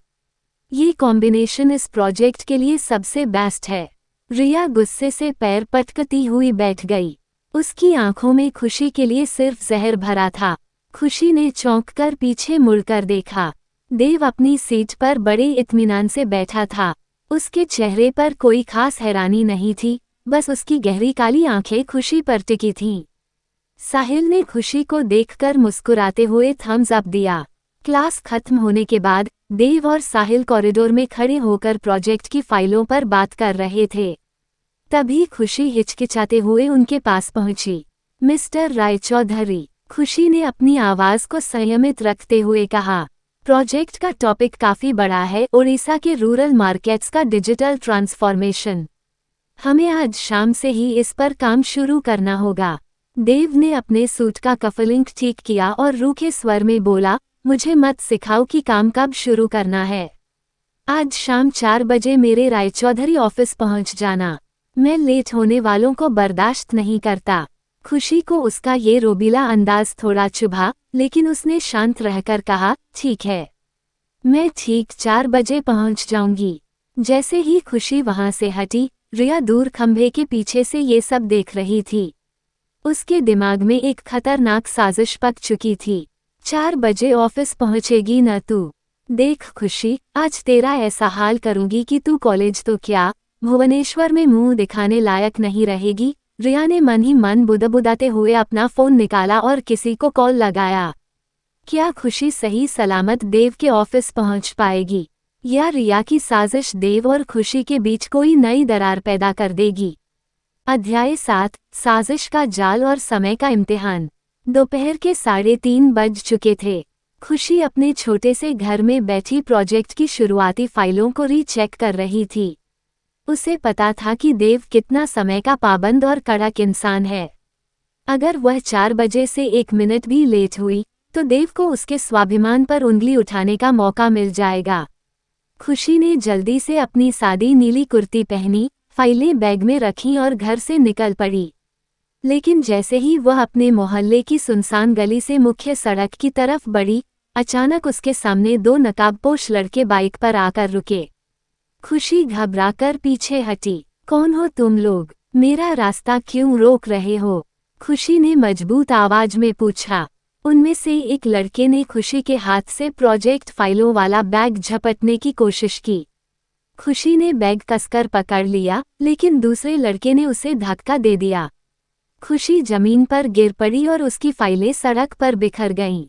ये कॉम्बिनेशन इस प्रोजेक्ट के लिए सबसे बेस्ट है। रिया गुस्से से पैर पटकती हुई बैठ गई। उसकी आंखों में खुशी के लिए सिर्फ जहर भरा था। खुशी ने चौंककर पीछे मुड़कर देखा। देव अपनी सीट पर बड़े इत्मीनान से बैठा था। उसके चेहरे पर कोई खास हैरानी नहीं थी, बस उसकी गहरी काली आंखें खुशी पर टिकी थीं। साहिल ने खुशी को देखकर मुस्कुराते हुए थम्स अप दिया। क्लास खत्म होने के बाद देव और साहिल कॉरिडोर में खड़े होकर प्रोजेक्ट की फाइलों पर बात कर रहे थे। तभी खुशी हिचकिचाते हुए उनके पास पहुंची। मिस्टर रायचौधरी, खुशी ने अपनी आवाज को संयमित रखते हुए कहा, प्रोजेक्ट का टॉपिक काफी बड़ा है, ओडिशा के रूरल मार्केट्स का डिजिटल ट्रांसफॉर्मेशन। हमें आज शाम से ही इस पर काम शुरू करना होगा। देव ने अपने सूट का कफलिंग ठीक किया और रूखे स्वर में बोला, मुझे मत सिखाओ कि काम कब शुरू करना है। आज शाम 4 बजे मेरे रायचौधरी ऑफिस पहुंच जाना। मैं लेट होने वालों को बर्दाश्त नहीं करता। खुशी को उसका ये रोबीला अंदाज थोड़ा चुभा, लेकिन उसने शांत रहकर कहा, ठीक है, मैं ठीक 4 बजे पहुंच जाऊंगी। जैसे ही खुशी वहां से हटी, रिया दूर खंभे के पीछे से ये सब देख रही थी। उसके दिमाग में एक खतरनाक साजिश पक चुकी थी। 4 बजे ऑफिस पहुंचेगी न तू? देख खुशी, आज तेरा ऐसा हाल करूंगी कि तू कॉलेज तो क्या, भुवनेश्वर में मुंह दिखाने लायक नहीं रहेगी। रिया ने मन ही मन बुदबुदाते हुए अपना फोन निकाला और किसी को कॉल लगाया। क्या खुशी सही सलामत देव के ऑफिस पहुंच पाएगी? या रिया की साजिश देव और खुशी के बीच कोई नई दरार पैदा कर देगी। अध्याय 7, साजिश का जाल और समय का इम्तिहान। दोपहर के 3:30 बज चुके थे। खुशी अपने छोटे से घर में बैठी प्रोजेक्ट की शुरुआती फाइलों को रीचेक कर रही थी। उसे पता था कि देव कितना समय का पाबंद और कड़क इंसान है। अगर वह 4 बजे से 1 मिनट भी लेट हुई तो देव को उसके स्वाभिमान पर उंगली उठाने का मौका मिल जाएगा। खुशी ने जल्दी से अपनी सादी नीली कुर्ती पहनी, फाइलें बैग में रखीं और घर से निकल पड़ी। लेकिन जैसे ही वह अपने मोहल्ले की सुनसान गली से मुख्य सड़क की तरफ बढ़ी, अचानक उसके सामने 2 नकाबपोश लड़के बाइक पर आकर रुके। खुशी घबराकर पीछे हटी। कौन हो तुम लोग? मेरा रास्ता क्यों रोक रहे हो? खुशी ने मजबूत आवाज में पूछा। उनमें से एक लड़के ने खुशी के हाथ से प्रोजेक्ट फाइलों वाला बैग झपटने की कोशिश की। खुशी ने बैग कसकर पकड़ लिया, लेकिन दूसरे लड़के ने उसे धक्का दे दिया। खुशी जमीन पर गिर पड़ी और उसकी फाइलें सड़क पर बिखर गईं।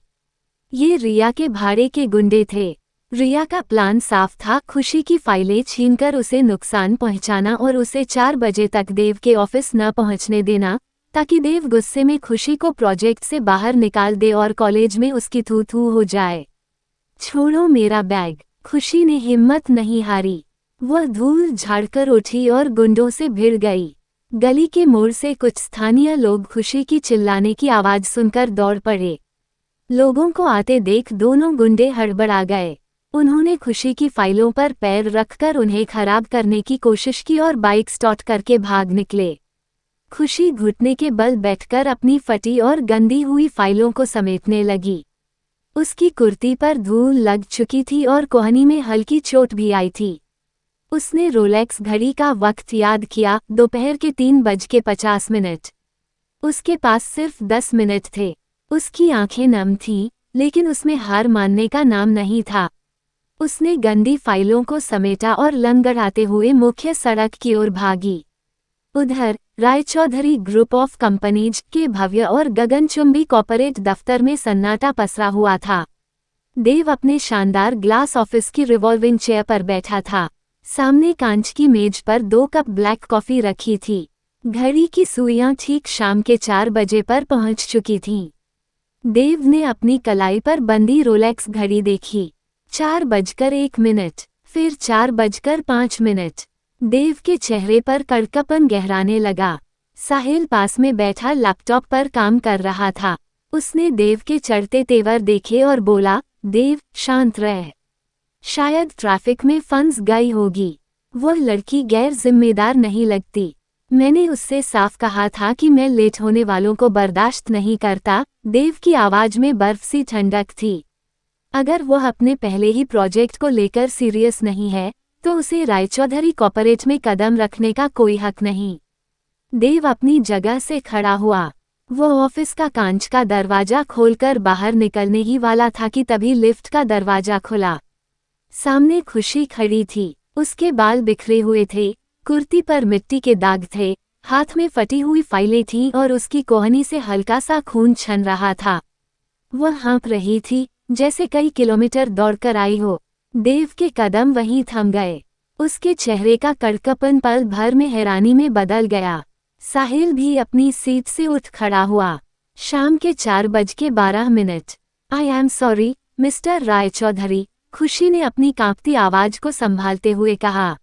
ये रिया के भाड़े के गुंडे थे। रिया का प्लान साफ था, खुशी की फाइलें छीनकर उसे नुकसान पहुंचाना और उसे 4 बजे तक देव के ऑफिस न पहुंचने देना, ताकि देव गुस्से में खुशी को प्रोजेक्ट से बाहर निकाल दे और कॉलेज में उसकी थू-थू हो जाए। छोड़ो मेरा बैग, खुशी ने हिम्मत नहीं हारी। वह धूल झाड़कर उठी और गुंडों से भिड़ गई। गली के मोड़ से कुछ स्थानीय लोग खुशी की चिल्लाने की आवाज सुनकर दौड़ पड़े। लोगों को आते देख दोनों गुंडे हड़बड़ा गए। उन्होंने खुशी की फाइलों पर पैर रखकर उन्हें खराब करने की कोशिश की और बाइक स्टार्ट करके भाग निकले। खुशी घुटने के बल बैठकर अपनी फटी और गंदी हुई फाइलों को समेटने लगी। उसकी कुर्ती पर धूल लग चुकी थी और कोहनी में हल्की चोट भी आई थी। उसने रोलेक्स घड़ी का वक्त याद किया, दोपहर के 3:50। उसके पास सिर्फ 10 मिनट थे। उसकी आंखें नम थीं, लेकिन उसमें हार मानने का नाम नहीं था। उसने गंदी फाइलों को समेटा और लंगड़ाते हुए मुख्य सड़क की ओर भागी। उधर रायचौधरी ग्रुप ऑफ कंपनीज के भव्य और गगनचुंबी कॉर्पोरेट दफ्तर में सन्नाटा पसरा हुआ था। देव अपने शानदार ग्लास ऑफिस की रिवॉल्विंग चेयर पर बैठा था। सामने कांच की मेज पर 2 कप ब्लैक कॉफी रखी थी। घड़ी की सुइयां ठीक शाम के 4 बजे पर पहुंच चुकी थीं। देव ने अपनी कलाई पर बंधी रोलेक्स घड़ी देखी। 4:01, फिर 4:05। देव के चेहरे पर कड़कपन गहराने लगा। साहिल पास में बैठा लैपटॉप पर काम कर रहा था। उसने देव के चढ़ते तेवर देखे और बोला, देव, शांत रह। शायद ट्रैफिक में फंस गई होगी। वह लड़की गैर जिम्मेदार नहीं लगती। मैंने उससे साफ कहा था कि मैं लेट होने वालों को बर्दाश्त नहीं करता। देव की आवाज में बर्फ सी ठंडक थी। अगर वह अपने पहले ही प्रोजेक्ट को लेकर सीरियस नहीं है, तो उसे रायचौधरी कॉर्पोरेट में कदम रखने का कोई हक नहीं। देव अपनी जगह से खड़ा हुआ। वह ऑफिस का कांच का दरवाजा खोलकर बाहर निकलने ही वाला था कि तभी लिफ्ट का दरवाजा खुला। सामने खुशी खड़ी थी। उसके बाल बिखरे हुए थे, कुर्ती पर मिट्टी के दाग थे, हाथ में फटी हुई फाइलें थीं और उसकी कोहनी से हल्का सा खून छन रहा था। वह हाँफ रही थी, जैसे कई किलोमीटर दौड़कर आई हो। देव के कदम वहीं थम गए। उसके चेहरे का कड़कपन पल भर में हैरानी में बदल गया। साहिल भी अपनी सीट से उठ खड़ा हुआ। शाम के 4:12। I am sorry, mister Raychaudhuri, खुशी ने अपनी कांपती आवाज को संभालते हुए कहा।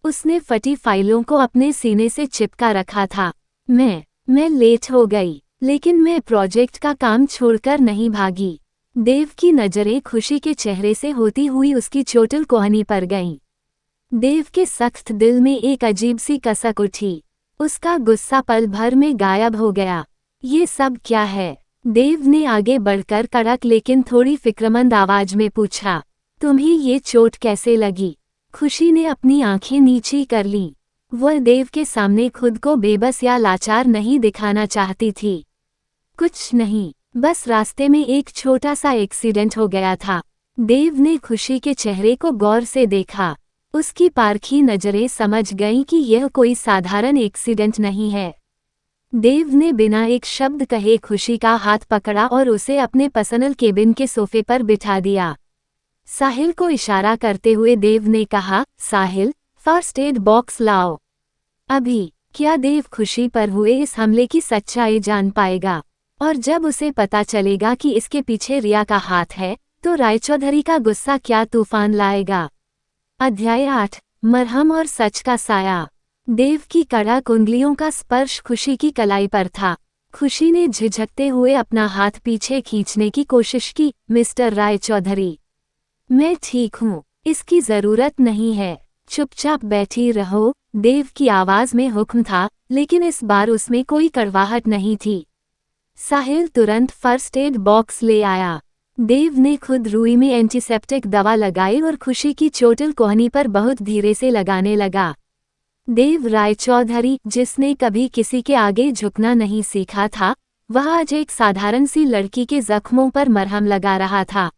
उसने फटी फाइलों को अपने सीने से चिपका रखा था। मैं लेट हो गई, लेकिन मैं प्रोजेक्ट का काम छोड़कर नहीं भागी। देव की नजरें खुशी के चेहरे से होती हुई उसकी चोटिल कोहनी पर गईं। देव के सख्त दिल में एक अजीब सी कसक उठी। उसका गुस्सा पल भर में गायब हो गया। ये सब क्या है? देव ने आगे बढ़कर कड़क लेकिन थोड़ी फिक्रमंद आवाज में पूछा। तुम्हें ये चोट कैसे लगी? खुशी ने अपनी आंखें नीची कर लीं। वह देव के सामने खुद को बेबस या लाचार नहीं दिखाना चाहती थी। कुछ नहीं, बस रास्ते में एक छोटा सा एक्सीडेंट हो गया था। देव ने खुशी के चेहरे को गौर से देखा। उसकी पारखी नजरें समझ गईं कि यह कोई साधारण एक्सीडेंट नहीं है। देव ने बिना एक शब्द कहे खुशी का हाथ पकड़ा और उसे अपने पर्सनल केबिन के सोफे पर बिठा दिया। साहिल को इशारा करते हुए देव ने कहा, साहिल, फर्स्ट एड बॉक्स लाओ अभी। क्या देव खुशी पर हुए इस हमले की सच्चाई जान पाएगा? और जब उसे पता चलेगा कि इसके पीछे रिया का हाथ है, तो रायचौधरी का गुस्सा क्या तूफान लाएगा? अध्याय 8, मरहम और सच का साया। देव की कड़क उंगलियों का स्पर्श खुशी की कलाई पर था। खुशी ने झिझकते हुए अपना हाथ पीछे खींचने की कोशिश की। मिस्टर रायचौधरी, मैं ठीक हूँ, इसकी जरूरत नहीं है, चुपचाप बैठी रहो। देव की आवाज में हुक्म था, लेकिन इस बार उसमें कोई कड़वाहट नहीं थी। साहिल तुरंत फर्स्ट एड बॉक्स ले आया। देव ने खुद रुई में एंटीसेप्टिक दवा लगाई और खुशी की चोटिल कोहनी पर बहुत धीरे से लगाने लगा। देव रायचौधरी, जिसने कभी किसी के आगे झुकना नहीं सीखा था, वह आज एक साधारण सी लड़की के जख्मों पर मरहम लगा रहा था।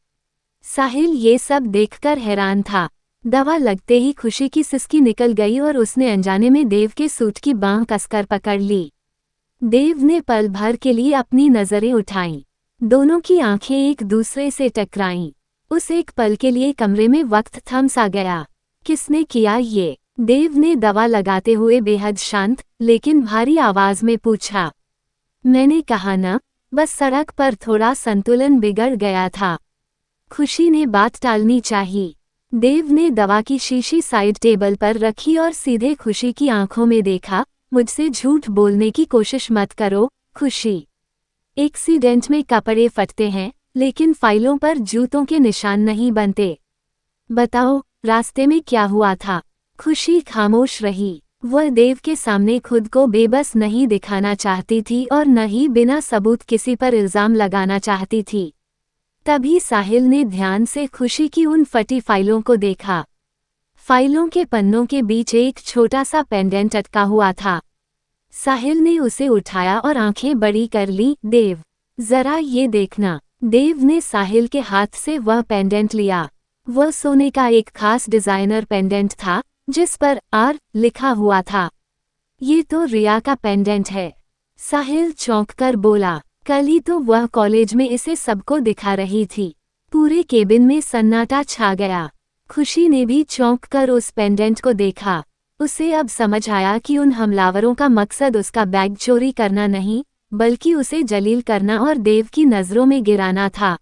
साहिल ये सब देखकर हैरान था। दवा लगते ही खुशी की सिसकी निकल गई और उसने अनजाने में देव के सूट की बांह कसकर पकड़ ली। देव ने पल भर के लिए अपनी नजरें उठाईं। दोनों की आंखें एक दूसरे से टकराईं। उस एक पल के लिए कमरे में वक्त थम सा गया। किसने किया ये? देव ने दवा लगाते हुए बेहद शांत लेकिन भारी आवाज में पूछा। मैंने कहा ना, बस सड़क पर थोड़ा संतुलन बिगड़ गया था। खुशी ने बात टालनी चाहिए। देव ने दवा की शीशी साइड टेबल पर रखी और सीधे खुशी की आंखों में देखा। मुझसे झूठ बोलने की कोशिश मत करो, खुशी। एक्सीडेंट में कपड़े फटते हैं, लेकिन फाइलों पर जूतों के निशान नहीं बनते। बताओ, रास्ते में क्या हुआ था? खुशी खामोश रही। वह देव के सामने खुद को बेबस नहीं दिखाना चाहती थी और न ही बिना सबूत किसी पर इल्जाम लगाना चाहती थी। तभी साहिल ने ध्यान से खुशी की उन फटी फाइलों को देखा। फाइलों के पन्नों के बीच एक छोटा सा पेंडेंट अटका हुआ था। साहिल ने उसे उठाया और आंखें बड़ी कर ली। देव, जरा ये देखना। देव ने साहिल के हाथ से वह पेंडेंट लिया। वह सोने का एक खास डिजाइनर पेंडेंट था, जिस पर आर लिखा हुआ था। ये तो रिया का पेंडेंट है। साहिल चौंककर बोला। कल ही तो वह कॉलेज में इसे सबको दिखा रही थी। पूरे केबिन में सन्नाटा छा गया। खुशी ने भी चौंककर उस पेंडेंट को देखा। उसे अब समझ आया कि उन हमलावरों का मकसद उसका बैग चोरी करना नहीं, बल्कि उसे जलील करना और देव की नजरों में गिराना था।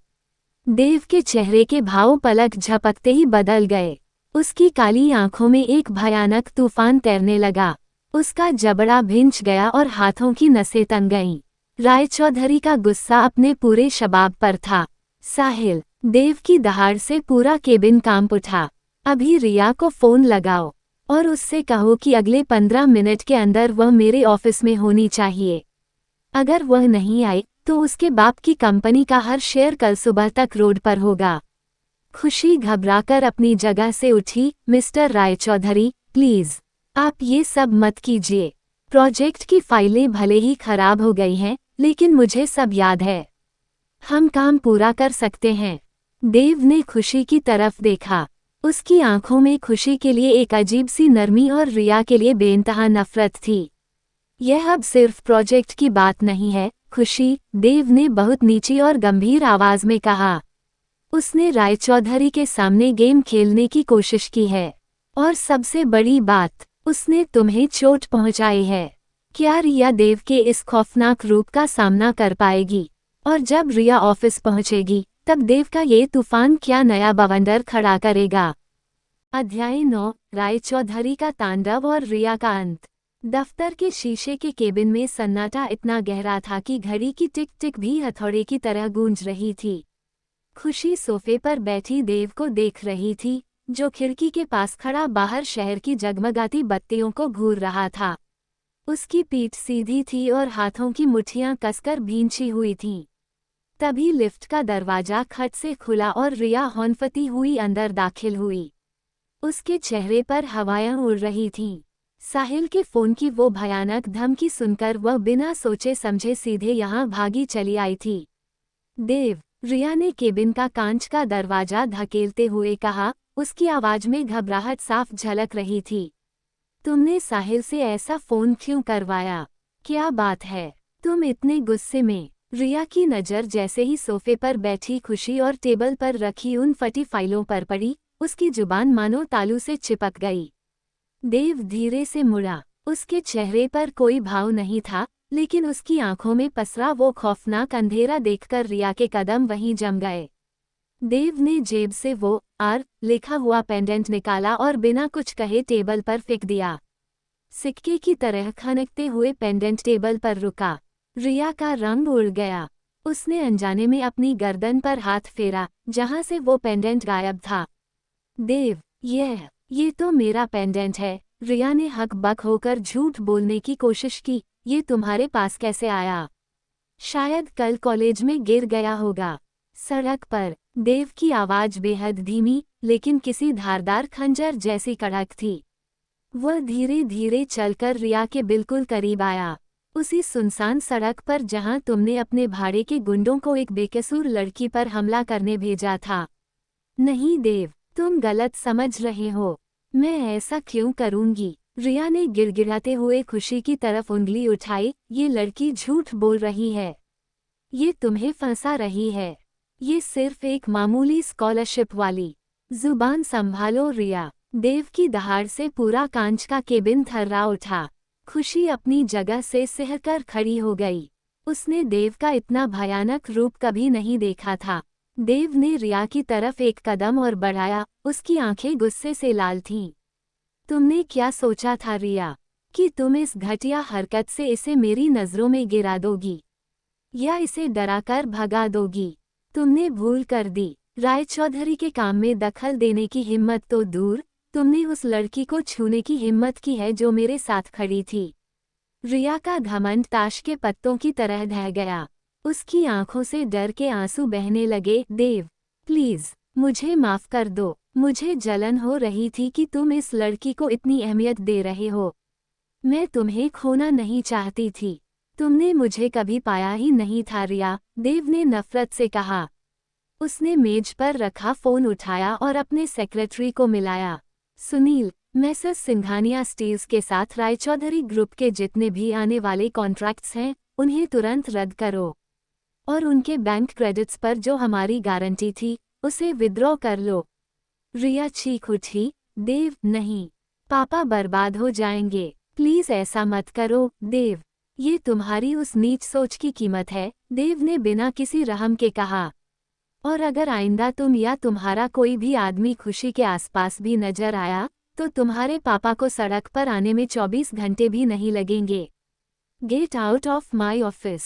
देव के चेहरे के भाव पलक झपकते ही बदल गए। उसकी काली आंखों में एक भयानक तूफान तैरने लगा। उसका जबड़ा भिंच गया और हाथों की नसें तन गईं। रायचौधरी का गुस्सा अपने पूरे शबाब पर था। साहिल, देव की दहाड़ से पूरा केबिन कांप उठा। अभी रिया को फोन लगाओ और उससे कहो कि अगले 15 मिनट के अंदर वह मेरे ऑफिस में होनी चाहिए। अगर वह नहीं आई तो उसके बाप की कंपनी का हर शेयर कल सुबह तक रोड पर होगा। खुशी घबराकर अपनी जगह से उठी। मिस्टर रायचौधरी, प्लीज, आप ये सब मत कीजिए। प्रोजेक्ट की फाइलें भले ही खराब हो गई हैं, लेकिन मुझे सब याद है। हम काम पूरा कर सकते हैं। देव ने खुशी की तरफ देखा। उसकी आंखों में खुशी के लिए एक अजीब सी नरमी और रिया के लिए बेइंतहा नफरत थी। यह अब सिर्फ प्रोजेक्ट की बात नहीं है, खुशी, देव ने बहुत नीची और गंभीर आवाज में कहा। उसने रायचौधरी के सामने गेम खेलने की कोशिश की है। और सबसे बड़ी बात, उसने तुम्हें चोट पहुंचाई है। क्या रिया देव के इस खौफनाक रूप का सामना कर पाएगी? और जब रिया ऑफिस पहुंचेगी, तब देव का ये तूफान क्या नया बवंडर खड़ा करेगा? अध्याय 9, रायचौधरी का तांडव और रिया का अंत। दफ्तर के शीशे के केबिन में सन्नाटा इतना गहरा था कि घड़ी की टिक टिक भी हथौड़े की तरह गूंज रही थी। खुशी सोफे पर बैठी देव को देख रही थी, जो खिड़की के पास खड़ा बाहर शहर की जगमगाती बत्तियों को घूर रहा था। उसकी पीठ सीधी थी और हाथों की मुट्ठियां कसकर भींची हुई थीं। तभी लिफ्ट का दरवाजा खट से खुला और रिया हौनफती हुई अंदर दाखिल हुई। उसके चेहरे पर हवाएं उड़ रही थीं। साहिल के फोन की वो भयानक धमकी सुनकर वह बिना सोचे समझे सीधे यहाँ भागी चली आई थी। देव, रिया ने केबिन का कांच का दरवाजा धकेलते हुए कहा। उसकी आवाज में घबराहट साफ झलक रही थी। तुमने साहिल से ऐसा फोन क्यों करवाया? क्या बात है? तुम इतने गुस्से में? रिया की नज़र जैसे ही सोफे पर बैठी खुशी और टेबल पर रखी उन फटी फाइलों पर पड़ी, उसकी जुबान मानो तालू से चिपक गई। देव धीरे से मुड़ा। उसके चेहरे पर कोई भाव नहीं था, लेकिन उसकी आंखों में पसरा वो खौफनाक अंधेरा देखकर रिया के कदम वहीं जम गए। देव ने जेब से वो आर लिखा हुआ पेंडेंट निकाला और बिना कुछ कहे टेबल पर फेंक दिया। सिक्के की तरह खनकते हुए पेंडेंट टेबल पर रुका। रिया का रंग उड़ गया। उसने अनजाने में अपनी गर्दन पर हाथ फेरा, जहां से वो पेंडेंट गायब था। देव, ये तो मेरा पेंडेंट है। रिया ने हकबक होकर झूठ बोलने की कोशिश की। ये तुम्हारे पास कैसे आया? शायद कल कॉलेज में गिर गया होगा। सड़क पर। देव की आवाज बेहद धीमी, लेकिन किसी धारदार खंजर जैसी कड़क थी। वह धीरे धीरे चलकर रिया के बिल्कुल करीब आया। उसी सुनसान सड़क पर जहां तुमने अपने भाड़े के गुंडों को एक बेकसूर लड़की पर हमला करने भेजा था। नहीं देव, तुम गलत समझ रहे हो। मैं ऐसा क्यों करूंगी? रिया ने गिड़गिड़ाते हुए खुशी की तरफ उंगली उठाई। ये लड़की झूठ बोल रही है। ये तुम्हें फंसा रही है। ये सिर्फ एक मामूली स्कॉलरशिप वाली। जुबान संभालो रिया। देव की दहाड़ से पूरा कांच का केबिन थर्रा उठा। खुशी अपनी जगह से सहकर खड़ी हो गई। उसने देव का इतना भयानक रूप कभी नहीं देखा था। देव ने रिया की तरफ एक कदम और बढ़ाया। उसकी आंखें गुस्से से लाल थीं। तुमने क्या सोचा था रिया, कि तुम इस घटिया हरकत से इसे मेरी नज़रों में गिरा दोगी या इसे डराकर भगा दोगी? तुमने भूल कर दी। रायचौधरी के काम में दखल देने की हिम्मत तो दूर, तुमने उस लड़की को छूने की हिम्मत की है जो मेरे साथ खड़ी थी। रिया का घमंड ताश के पत्तों की तरह ढह गया। उसकी आंखों से डर के आंसू बहने लगे। देव, प्लीज मुझे माफ कर दो। मुझे जलन हो रही थी कि तुम इस लड़की को इतनी अहमियत दे रहे हो। मैं तुम्हें खोना नहीं चाहती थी। तुमने मुझे कभी पाया ही नहीं था रिया, देव ने नफरत से कहा। उसने मेज पर रखा फोन उठाया और अपने सेक्रेटरी को मिलाया। सुनील, मैसर्स सिंघानिया स्टील्स के साथ रायचौधरी ग्रुप के जितने भी आने वाले कॉन्ट्रैक्ट्स हैं, उन्हें तुरंत रद्द करो। और उनके बैंक क्रेडिट्स पर जो हमारी गारंटी थी, उसे विड्रॉ कर लो। रिया चीख उठी। देव, नहीं। पापा बर्बाद हो जाएंगे। प्लीज ऐसा मत करो, देव। ये तुम्हारी उस नीच सोच की कीमत है, देव ने बिना किसी रहम के कहा। और अगर आइंदा तुम या तुम्हारा कोई भी आदमी खुशी के आसपास भी नजर आया, तो तुम्हारे पापा को सड़क पर आने में 24 घंटे भी नहीं लगेंगे। Get out of my office.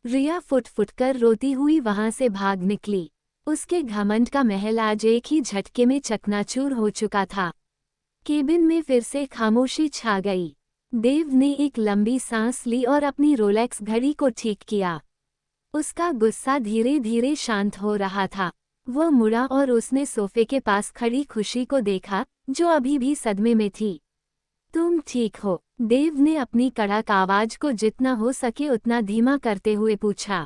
Riya फुट कर रोती हुई वहां से भाग निकली। उसके घमंड का महल आज एक ही झटके में चकनाचूर हो चुका था। केबिन में फिर से खामोशी छा गई। देव ने एक लंबी सांस ली और अपनी रोलेक्स घड़ी को ठीक किया। उसका गुस्सा धीरे धीरे शांत हो रहा था। वह मुड़ा और उसने सोफे के पास खड़ी खुशी को देखा, जो अभी भी सदमे में थी। तुम ठीक हो? देव ने अपनी कड़क आवाज को जितना हो सके उतना धीमा करते हुए पूछा।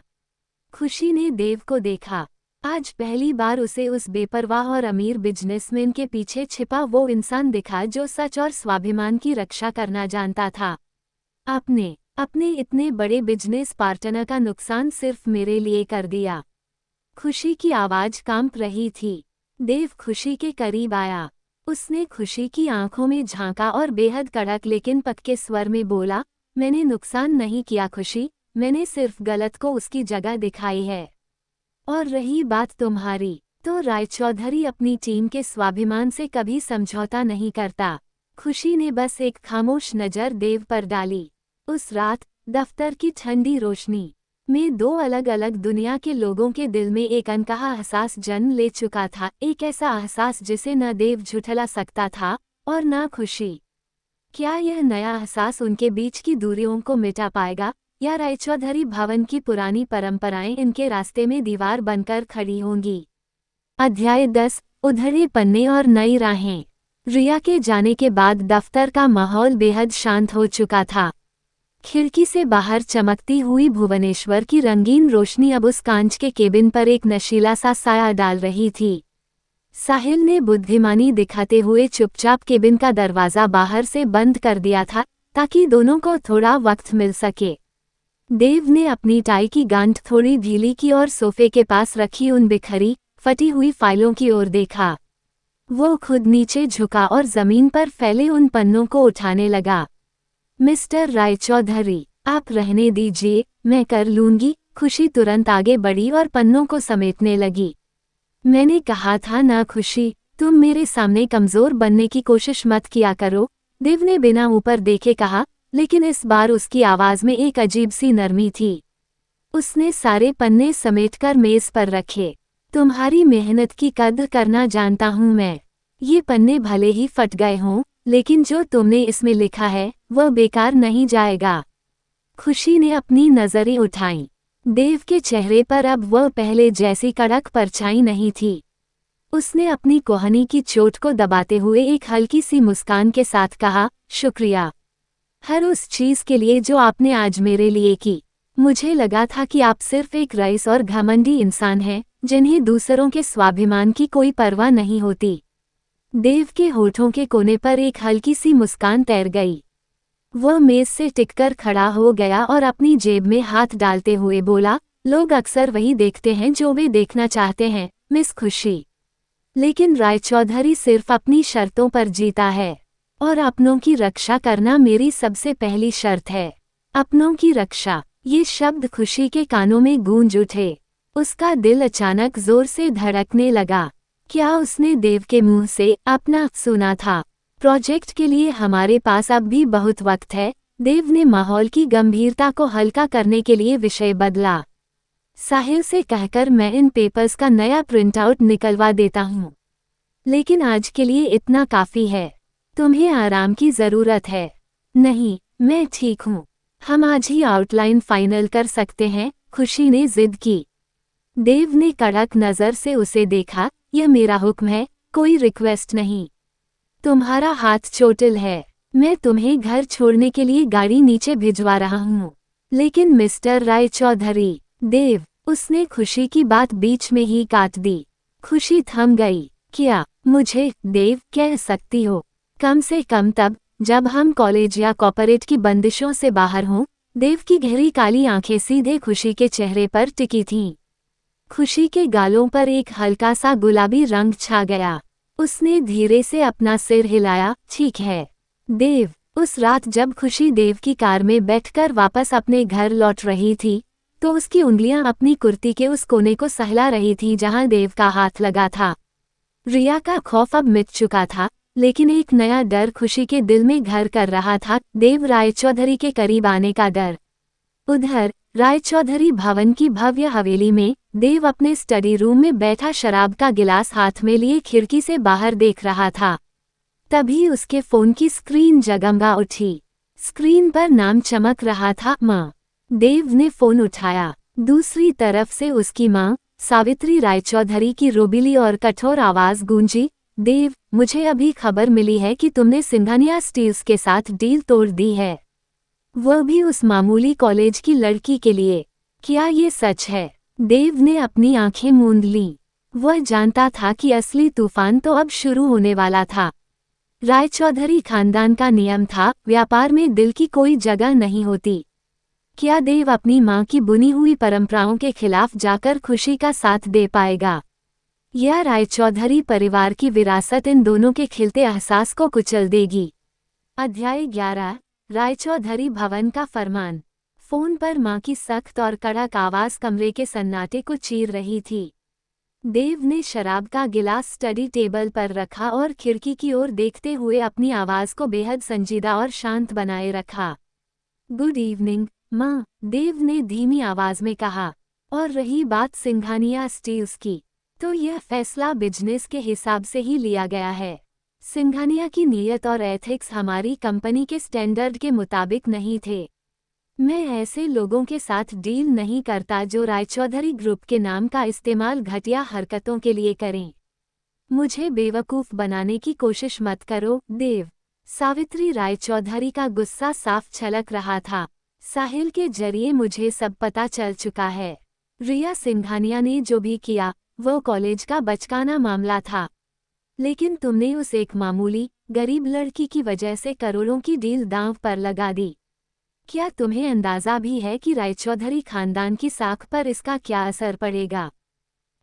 खुशी ने देव को देखा। आज पहली बार उसे उस बेपरवाह और अमीर बिजनेसमैन के पीछे छिपा वो इंसान दिखा जो सच और स्वाभिमान की रक्षा करना जानता था। अपने इतने बड़े बिजनेस पार्टनर का नुकसान सिर्फ मेरे लिए कर दिया। खुशी की आवाज कांप रही थी। देव खुशी के करीब आया। उसने खुशी की आंखों में झांका और बेहद कड़क लेकिन पक्के स्वर में बोला, मैंने नुकसान नहीं किया खुशी, मैंने सिर्फ गलत को उसकी जगह दिखाई है। और रही बात तुम्हारी, तो रायचौधरी अपनी टीम के स्वाभिमान से कभी समझौता नहीं करता। खुशी ने बस एक खामोश नज़र देव पर डाली। उस रात दफ्तर की ठंडी रोशनी में दो अलग अलग दुनिया के लोगों के दिल में एक अनकहा एहसास जन्म ले चुका था। एक ऐसा एहसास जिसे न देव झुठला सकता था और न खुशी। क्या यह नया एहसास उनके बीच की दूरियों को मिटा पाएगा, या रायचौधरी भवन की पुरानी परंपराएं इनके रास्ते में दीवार बनकर खड़ी होंगी? अध्याय 10, उधड़े पन्ने और नई राहें। रिया के जाने के बाद दफ्तर का माहौल बेहद शांत हो चुका था। खिड़की से बाहर चमकती हुई भुवनेश्वर की रंगीन रोशनी अब उस कांच के केबिन पर एक नशीला सा साया डाल रही थी। साहिल ने बुद्धिमानी दिखाते हुए चुपचाप केबिन का दरवाज़ा बाहर से बंद कर दिया था, ताकि दोनों को थोड़ा वक्त मिल सके। देव ने अपनी टाई की गांठ थोड़ी ढीली की और सोफे के पास रखी उन बिखरी फटी हुई फाइलों की ओर देखा। वो खुद नीचे झुका और जमीन पर फैले उन पन्नों को उठाने लगा। मिस्टर रायचौधरी, आप रहने दीजिए, मैं कर लूंगी। खुशी तुरंत आगे बढ़ी और पन्नों को समेटने लगी। मैंने कहा था ना खुशी, तुम मेरे सामने कमजोर बनने की कोशिश मत किया करो, देव ने बिना ऊपर देखे कहा, लेकिन इस बार उसकी आवाज में एक अजीब सी नरमी थी। उसने सारे पन्ने समेटकर मेज पर रखे। तुम्हारी मेहनत की कद्र करना जानता हूं मैं। ये पन्ने भले ही फट गए हों, लेकिन जो तुमने इसमें लिखा है वह बेकार नहीं जाएगा। खुशी ने अपनी नजरें उठाईं। देव के चेहरे पर अब वह पहले जैसी कड़क परछाई नहीं थी। उसने अपनी कोहनी की चोट को दबाते हुए एक हल्की सी मुस्कान के साथ कहा, शुक्रिया हर उस चीज के लिए जो आपने आज मेरे लिए की। मुझे लगा था कि आप सिर्फ एक रईस और घमंडी इंसान हैं, जिन्हें दूसरों के स्वाभिमान की कोई परवाह नहीं होती। देव के होठों के कोने पर एक हल्की सी मुस्कान तैर गई। वह मेज से टिककर खड़ा हो गया और अपनी जेब में हाथ डालते हुए बोला, लोग अक्सर वही देखते हैं जो वे देखना चाहते हैं, मिस खुशी। लेकिन रायचौधरी सिर्फ अपनी शर्तों पर जीता है, और अपनों की रक्षा करना मेरी सबसे पहली शर्त है। अपनों की रक्षा, ये शब्द खुशी के कानों में गूंज उठे। उसका दिल अचानक जोर से धड़कने लगा। क्या उसने देव के मुंह से अपना सुना था? प्रोजेक्ट के लिए हमारे पास अब भी बहुत वक्त है। देव ने माहौल की गंभीरता को हल्का करने के लिए विषय बदला। साहिल से कहकर मैं इन पेपर्स का नया प्रिंटआउट निकलवा देता हूँ, लेकिन आज के लिए इतना काफी है। तुम्हें आराम की जरूरत है। नहीं, मैं ठीक हूँ। हम आज ही आउटलाइन फाइनल कर सकते हैं, खुशी ने जिद की। देव ने कड़क नजर से उसे देखा, यह मेरा हुक्म है, कोई रिक्वेस्ट नहीं। तुम्हारा हाथ चोटिल है। मैं तुम्हें घर छोड़ने के लिए गाड़ी नीचे भिजवा रहा हूँ। लेकिन मिस्टर रायचौधरी, देव, उसने खुशी की बात बीच में ही काट दी। खुशी थम गई। क्या मुझे देव कह सकती हो? कम से कम तब जब हम कॉलेज या कॉर्पोरेट की बंदिशों से बाहर हों। देव की गहरी काली आंखें सीधे खुशी के चेहरे पर टिकी थीं। खुशी के गालों पर एक हल्का सा गुलाबी रंग छा गया। उसने धीरे से अपना सिर हिलाया, ठीक है। देव, उस रात जब खुशी देव की कार में बैठकर वापस अपने घर लौट रही थी, तो उसकी उंगलियां अपनी कुर्ती के उस कोने को सहला रही थी जहां देव का हाथ लगा था। रिया का खौफ अब मिट चुका था, लेकिन एक नया डर खुशी के दिल में घर कर रहा था, देव रायचौधरी के करीब आने का डर। उधर रायचौधरी भवन की भव्य हवेली में देव अपने स्टडी रूम में बैठा शराब का गिलास हाथ में लिए खिड़की से बाहर देख रहा था। तभी उसके फोन की स्क्रीन जगमगा उठी। स्क्रीन पर नाम चमक रहा था, माँ। देव ने फोन उठाया। दूसरी तरफ से उसकी माँ सावित्री रायचौधरी की रोबीली और कठोर आवाज गूंजी, देव, मुझे अभी खबर मिली है कि तुमने सिंघानिया स्टील्स के साथ डील तोड़ दी है, वह भी उस मामूली कॉलेज की लड़की के लिए। क्या ये सच है? देव ने अपनी आंखें मूंद लीं। वह जानता था कि असली तूफान तो अब शुरू होने वाला था। रायचौधरी खानदान का नियम था, व्यापार में दिल की कोई जगह नहीं होती। क्या देव अपनी मां की बुनी हुई परंपराओं के खिलाफ जाकर खुशी का साथ दे पाएगा? यह रायचौधरी परिवार की विरासत इन दोनों के खिलते एहसास को कुचल देगी। अध्याय 11, रायचौधरी भवन का फरमान। फोन पर मां की सख्त और कड़क आवाज कमरे के सन्नाटे को चीर रही थी। देव ने शराब का गिलास स्टडी टेबल पर रखा और खिड़की की ओर देखते हुए अपनी आवाज को बेहद संजीदा और शांत बनाए रखा। गुड इवनिंग, मां, देव ने धीमी आवाज में कहा। और रही बात सिंघानिया स्टील्स की, तो यह फैसला बिजनेस के हिसाब से ही लिया गया है। सिंघानिया की नीयत और एथिक्स हमारी कंपनी के स्टैंडर्ड के मुताबिक नहीं थे। मैं ऐसे लोगों के साथ डील नहीं करता जो रायचौधरी ग्रुप के नाम का इस्तेमाल घटिया हरकतों के लिए करें। मुझे बेवकूफ बनाने की कोशिश मत करो, देव। सावित्री रायचौधरी का गुस्सा साफ छलक रहा था। साहिल के जरिए मुझे सब पता चल चुका है। रिया सिंघानिया ने जो भी किया वो कॉलेज का बचकाना मामला था, लेकिन तुमने उस एक मामूली गरीब लड़की की वजह से करोड़ों की डील दांव पर लगा दी। क्या तुम्हें अंदाजा भी है कि रायचौधरी खानदान की साख पर इसका क्या असर पड़ेगा?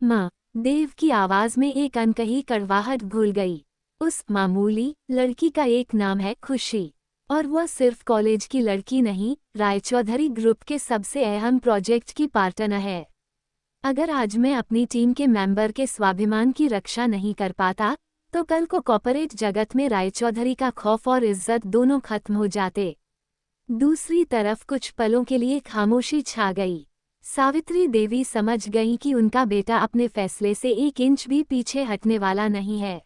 माँ, देव की आवाज में एक अनकही कड़वाहट घुल गई। उस मामूली लड़की का एक नाम है खुशी, और वह सिर्फ कॉलेज की लड़की नहीं, रायचौधरी ग्रुप के सबसे अहम प्रोजेक्ट की पार्टनर है। अगर आज मैं अपनी टीम के मेंबर के स्वाभिमान की रक्षा नहीं कर पाता, तो कल को कॉर्पोरेट जगत में रायचौधरी का खौफ और इज्जत दोनों खत्म हो जाते। दूसरी तरफ कुछ पलों के लिए खामोशी छा गई। सावित्री देवी समझ गईं कि उनका बेटा अपने फैसले से 1 इंच भी पीछे हटने वाला नहीं है।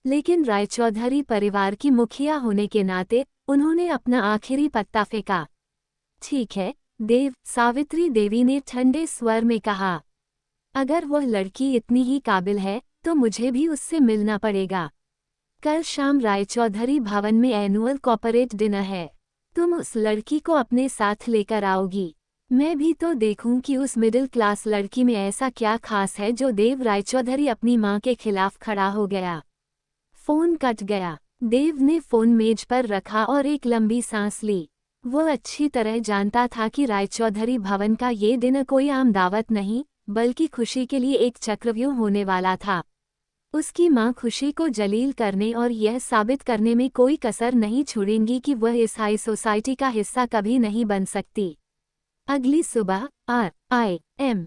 लेकिन रायचौधरी परिवार की मुखिया होने के नाते उन्होंने अपना आखिरी पत्ता फेंका। ठीक है, देव, सावित्री देवी ने ठंडे स्वर में कहा। अगर वह लड़की इतनी ही काबिल है, तो मुझे भी उससे मिलना पड़ेगा। कल शाम रायचौधरी भवन में एनुअल कॉर्पोरेट डिनर है। तुम उस लड़की को अपने साथ लेकर आओगी। मैं भी तो देखूं कि उस मिडिल क्लास लड़की में ऐसा क्या खास है जो देव रायचौधरी अपनी मां के खिलाफ खड़ा हो गया। फोन कट गया। देव ने फोन मेज पर रखा और एक लंबी सांस ली। वह अच्छी तरह जानता था कि रायचौधरी भवन का ये डिनर कोई आम दावत नहीं, बल्कि खुशी के लिए एक चक्रव्यूह होने वाला था। उसकी मां खुशी को जलील करने और यह साबित करने में कोई कसर नहीं छोड़ेंगी कि वह इस हाई सोसाइटी का हिस्सा कभी नहीं बन सकती। अगली सुबह RIME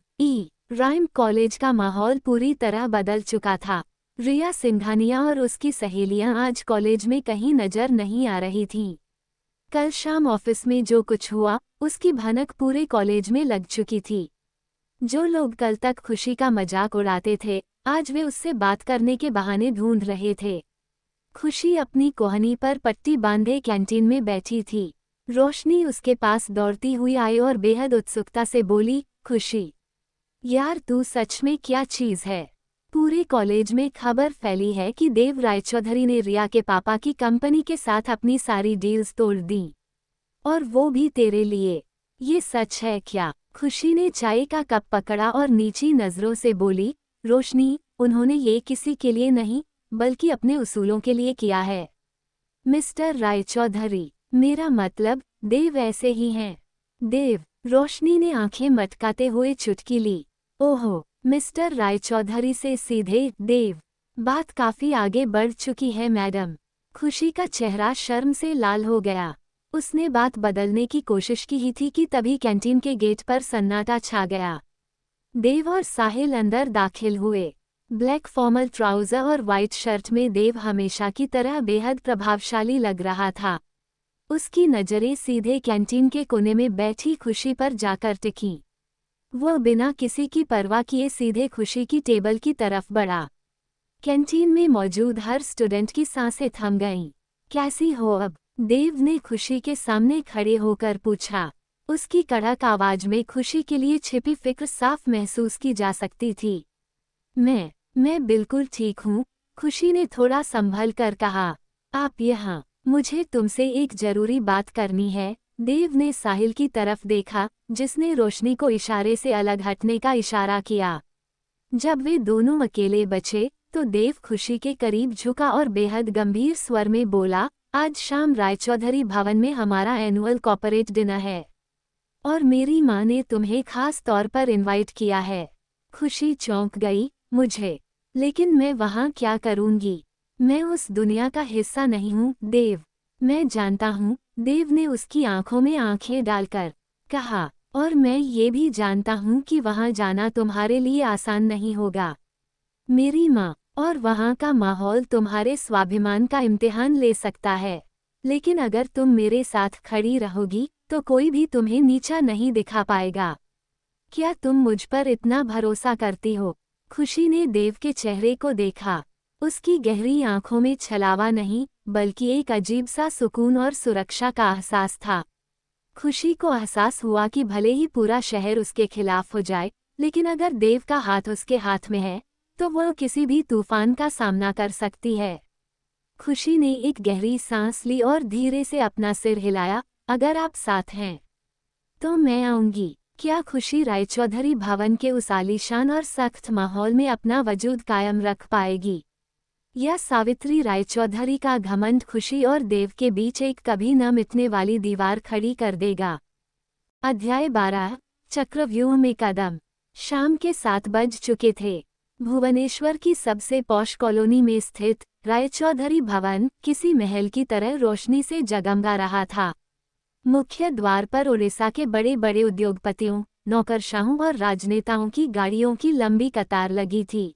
राइम कॉलेज का माहौल पूरी तरह बदल चुका था। रिया सिंघानिया और उसकी सहेलियां आज कॉलेज में कहीं नजर नहीं आ रही थीं। कल शाम ऑफिस में जो कुछ हुआ, उसकी भनक पूरे कॉलेज में लग चुकी थी। जो लोग कल तक खुशी का मजाक उड़ाते थे, आज वे उससे बात करने के बहाने ढूंढ रहे थे। खुशी अपनी कोहनी पर पट्टी बांधे कैंटीन में बैठी थी। रोशनी उसके पास दौड़ती हुई आई और बेहद उत्सुकता से बोली, खुशी, यार तू सच में क्या चीज है। पूरे कॉलेज में खबर फैली है कि देव रायचौधरी ने रिया के पापा की कंपनी के साथ अपनी सारी डील्स तोड़ दी, और वो भी तेरे लिए। ये सच है क्या? खुशी ने चाय का कप पकड़ा और नीची नजरों से बोली, रोशनी, उन्होंने ये किसी के लिए नहीं, बल्कि अपने उसूलों के लिए किया है। मिस्टर रायचौधरी, मेरा मतलब, देव ऐसे ही हैं। देव, रोशनी ने आंखें मटकाते हुए चुटकी ली। ओहो, मिस्टर रायचौधरी से सीधे देव। बात काफी आगे बढ़ चुकी है मैडम। खुशी का चेहरा शर्म से लाल हो गया। उसने बात बदलने की कोशिश की ही थी कि तभी कैंटीन के गेट पर सन्नाटा छा गया। देव और साहिल अंदर दाखिल हुए। ब्लैक फॉर्मल ट्राउजर और वाइट शर्ट में देव हमेशा की तरह बेहद प्रभावशाली लग रहा था। उसकी नजरें सीधे कैंटीन के कोने में बैठी खुशी पर जाकर टिकीं। वह बिना किसी की परवाह किए सीधे खुशी की टेबल की तरफ बढ़ा। कैंटीन में मौजूद हर स्टूडेंट की सांसें थम गईं। कैसी हो अब? देव ने खुशी के सामने खड़े होकर पूछा। उसकी कड़क आवाज में खुशी के लिए छिपी फिक्र साफ महसूस की जा सकती थी। मैं बिल्कुल ठीक हूँ, खुशी ने थोड़ा संभल कर कहा। आप यहाँ, मुझे तुमसे एक जरूरी बात करनी है। देव ने साहिल की तरफ देखा, जिसने रोशनी को इशारे से अलग हटने का इशारा किया। जब वे दोनों अकेले बचे, तो देव खुशी के करीब झुका और बेहद गंभीर स्वर में बोला, आज शाम रायचौधरी भवन में हमारा एनुअल कॉर्पोरेट डिनर है, और मेरी माँ ने तुम्हें खास तौर पर इनवाइट किया है। खुशी चौंक गई, मुझे? लेकिन मैं वहाँ क्या करूँगी? मैं उस दुनिया का हिस्सा नहीं हूँ देव। मैं जानता हूँ, देव ने उसकी आंखों में आंखें डालकर कहा, और मैं ये भी जानता हूँ कि वहाँ जाना तुम्हारे लिए आसान नहीं होगा। मेरी माँ और वहाँ का माहौल तुम्हारे स्वाभिमान का इम्तिहान ले सकता है, लेकिन अगर तुम मेरे साथ खड़ी रहोगी, तो कोई भी तुम्हें नीचा नहीं दिखा पाएगा। क्या तुम मुझ पर इतना भरोसा करती हो? खुशी ने देव के चेहरे को देखा। उसकी गहरी आंखों में छलावा नहीं, बल्कि एक अजीब सा सुकून और सुरक्षा का एहसास था। खुशी को एहसास हुआ कि भले ही पूरा शहर उसके खिलाफ हो जाए, लेकिन अगर देव का हाथ उसके हाथ में है, तो वह किसी भी तूफान का सामना कर सकती है। खुशी ने एक गहरी सांस ली और धीरे से अपना सिर हिलाया। अगर आप साथ हैं, तो मैं आऊंगी। क्या खुशी रायचौधरी भवन के उस आलीशान और सख्त माहौल में अपना वजूद कायम रख पाएगी? यह सावित्री रायचौधरी का घमंड खुशी और देव के बीच एक कभी न मिटने वाली दीवार खड़ी कर देगा। अध्याय 12 चक्रव्यूह में कदम। शाम के 7 बज चुके थे। भुवनेश्वर की सबसे पॉश कॉलोनी में स्थित रायचौधरी भवन किसी महल की तरह रोशनी से जगमगा रहा था। मुख्य द्वार पर उड़ीसा के बड़े बड़े उद्योगपतियों, नौकरशाहों और राजनेताओं की गाड़ियों की लंबी कतार लगी थी।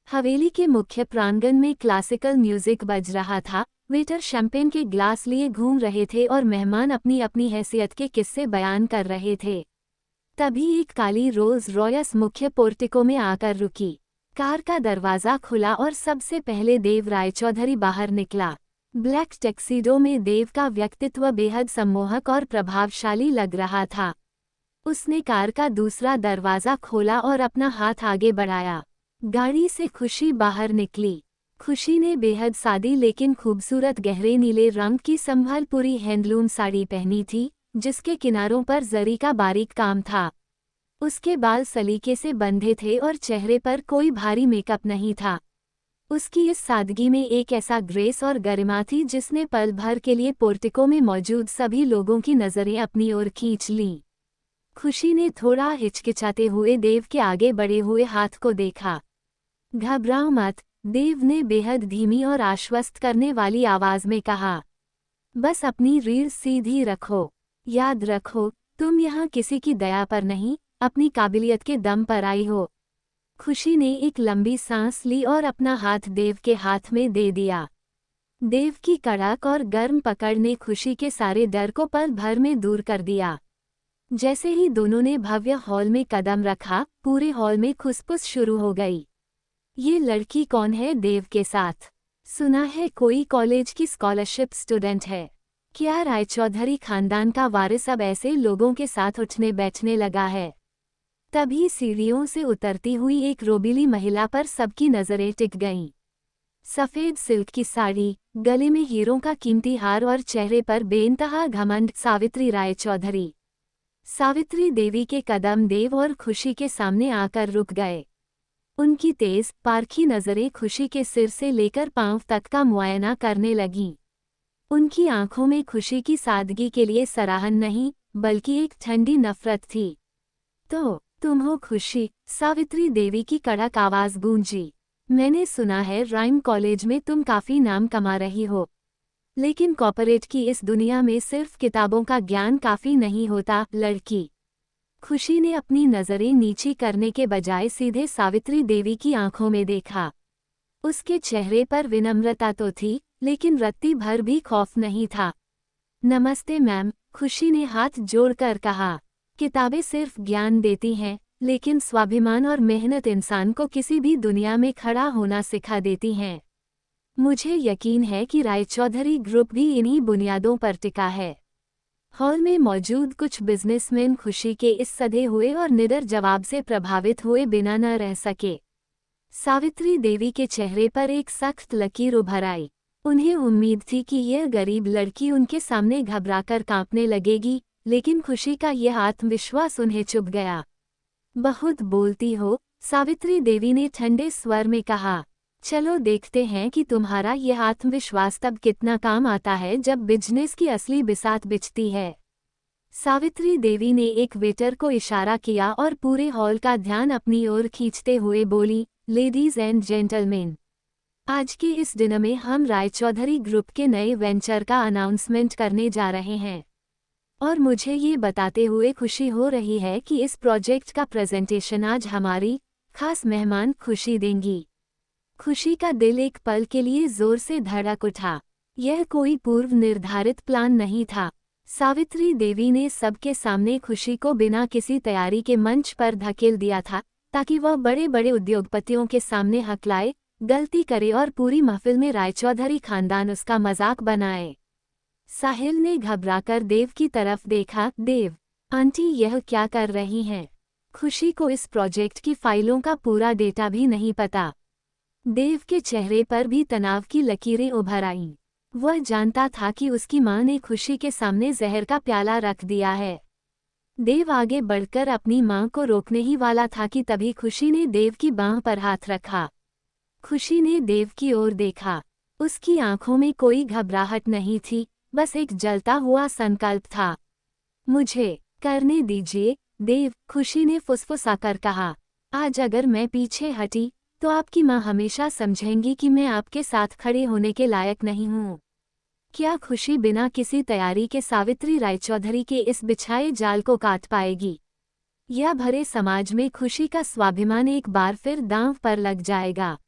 हवेली के मुख्य प्रांगण में क्लासिकल म्यूजिक बज रहा था। वेटर शैंपेन के ग्लास लिए घूम रहे थे और मेहमान अपनी अपनी हैसियत के किस्से बयान कर रहे थे। तभी एक काली रोल्स रॉयस मुख्य पोर्टिको में आकर रुकी। कार का दरवाजा खुला और सबसे पहले देव रायचौधरी बाहर निकला। ब्लैक टैक्सीडो में देव का व्यक्तित्व बेहद सम्मोहक और प्रभावशाली लग रहा था। उसने कार का दूसरा दरवाजा खोला और अपना हाथ आगे बढ़ाया। गाड़ी से खुशी बाहर निकली। खुशी ने बेहद सादी लेकिन खूबसूरत गहरे नीले रंग की संभलपुरी हैंडलूम साड़ी पहनी थी, जिसके किनारों पर जरी का बारीक काम था। उसके बाल सलीके से बंधे थे और चेहरे पर कोई भारी मेकअप नहीं था। उसकी इस सादगी में एक ऐसा ग्रेस और गरिमा थी जिसने पल भर के लिए पोर्टिको में मौजूद सभी लोगों की नज़रें अपनी ओर खींच लीं। खुशी ने थोड़ा हिचकिचाते हुए देव के आगे बढ़े हुए हाथ को देखा। घबराओ मत, देव ने बेहद धीमी और आश्वस्त करने वाली आवाज में कहा। बस अपनी रीढ़ सीधी रखो। याद रखो, तुम यहाँ किसी की दया पर नहीं, अपनी काबिलियत के दम पर आई हो। खुशी ने एक लंबी सांस ली और अपना हाथ देव के हाथ में दे दिया। देव की कड़क और गर्म पकड़ ने खुशी के सारे डर को पल भर में दूर कर दिया। जैसे ही दोनों ने भव्य हॉल में कदम रखा, पूरे हॉल में खुसपुस शुरू हो गई। ये लड़की कौन है? देव के साथ सुना है कोई कॉलेज की स्कॉलरशिप स्टूडेंट है। क्या रायचौधरी खानदान का वारिस अब ऐसे लोगों के साथ उठने बैठने लगा है? तभी सीढ़ियों से उतरती हुई एक रोबीली महिला पर सबकी नजरें टिक गईं। सफेद सिल्क की साड़ी, गले में हीरों का कीमती हार और चेहरे पर बेइंतहा घमंड सावित्री रायचौधरी। सावित्री देवी के कदम देव और खुशी के सामने आकर रुक गए। उनकी तेज, पारखी नजरें खुशी के सिर से लेकर पांव तक का मुआयना करने लगीं। उनकी आंखों में खुशी की सादगी के लिए सराहन नहीं, बल्कि एक ठंडी नफरत थी। तो तुम हो खुशी? सावित्री देवी की कड़क आवाज गूंजी। मैंने सुना है राइम कॉलेज में तुम काफी नाम कमा रही हो, लेकिन कॉर्पोरेट की इस दुनिया में सिर्फ किताबों का ज्ञान काफी नहीं होता। लड़की। खुशी ने अपनी नजरें नीची करने के बजाय सीधे सावित्री देवी की आंखों में देखा। उसके चेहरे पर विनम्रता तो थी, लेकिन रत्ती भर भी खौफ नहीं था। नमस्ते मैम, खुशी ने हाथ जोड़कर कहा। किताबें सिर्फ ज्ञान देती हैं, लेकिन स्वाभिमान और मेहनत इंसान को किसी भी दुनिया में खड़ा होना सिखा देती हैं। मुझे यकीन है कि रायचौधरी ग्रुप भी इन्हीं बुनियादों पर टिका है। हॉल में मौजूद कुछ बिजनेसमैन खुशी के इस सधे हुए और निडर जवाब से प्रभावित हुए बिना न रह सके। सावित्री देवी के चेहरे पर एक सख्त लकीर उभर आई। उन्हें उम्मीद थी कि यह गरीब लड़की उनके सामने घबराकर कांपने लगेगी, लेकिन खुशी का यह आत्मविश्वास उन्हें चुभ गया। बहुत बोलती हो, सावित्री देवी ने ठंडे स्वर में कहा। चलो देखते हैं कि तुम्हारा यह आत्मविश्वास तब कितना काम आता है जब बिजनेस की असली बिसात बिछती है। सावित्री देवी ने एक वेटर को इशारा किया और पूरे हॉल का ध्यान अपनी ओर खींचते हुए बोली, लेडीज एंड जेंटलमैन, आज के इस दिन में हम रायचौधरी ग्रुप के नए वेंचर का अनाउंसमेंट करने जा रहे हैं, और मुझे ये बताते हुए खुशी हो रही है कि इस प्रोजेक्ट का प्रेजेंटेशन आज हमारी खास मेहमान खुशी देंगी। खुशी का दिल एक पल के लिए जोर से धड़क उठा। यह कोई पूर्व निर्धारित प्लान नहीं था। सावित्री देवी ने सबके सामने खुशी को बिना किसी तैयारी के मंच पर धकेल दिया था, ताकि वह बड़े बड़े उद्योगपतियों के सामने हकलाए, गलती करे और पूरी महफिल में रायचौधरी खानदान उसका मजाक बनाए। साहिल ने घबराकर देव की तरफ देखा। देव, आंटी यह क्या कर रही हैं? खुशी को इस प्रोजेक्ट की फाइलों का पूरा डेटा भी नहीं पता। देव के चेहरे पर भी तनाव की लकीरें उभर आईं। वह जानता था कि उसकी मां ने खुशी के सामने जहर का प्याला रख दिया है। देव आगे बढ़कर अपनी मां को रोकने ही वाला था कि तभी खुशी ने देव की बांह पर हाथ रखा। खुशी ने देव की ओर देखा। उसकी आंखों में कोई घबराहट नहीं थी, बस एक जलता हुआ संकल्प था। मुझे करने दीजिए, देव, खुशी ने फुसफुसाकर कहा। आज अगर मैं पीछे हटी, तो आपकी माँ हमेशा समझेंगी कि मैं आपके साथ खड़े होने के लायक नहीं हूँ। क्या खुशी बिना किसी तैयारी के सावित्री रायचौधरी के इस बिछाए जाल को काट पाएगी? या भरे समाज में खुशी का स्वाभिमान एक बार फिर दांव पर लग जाएगा?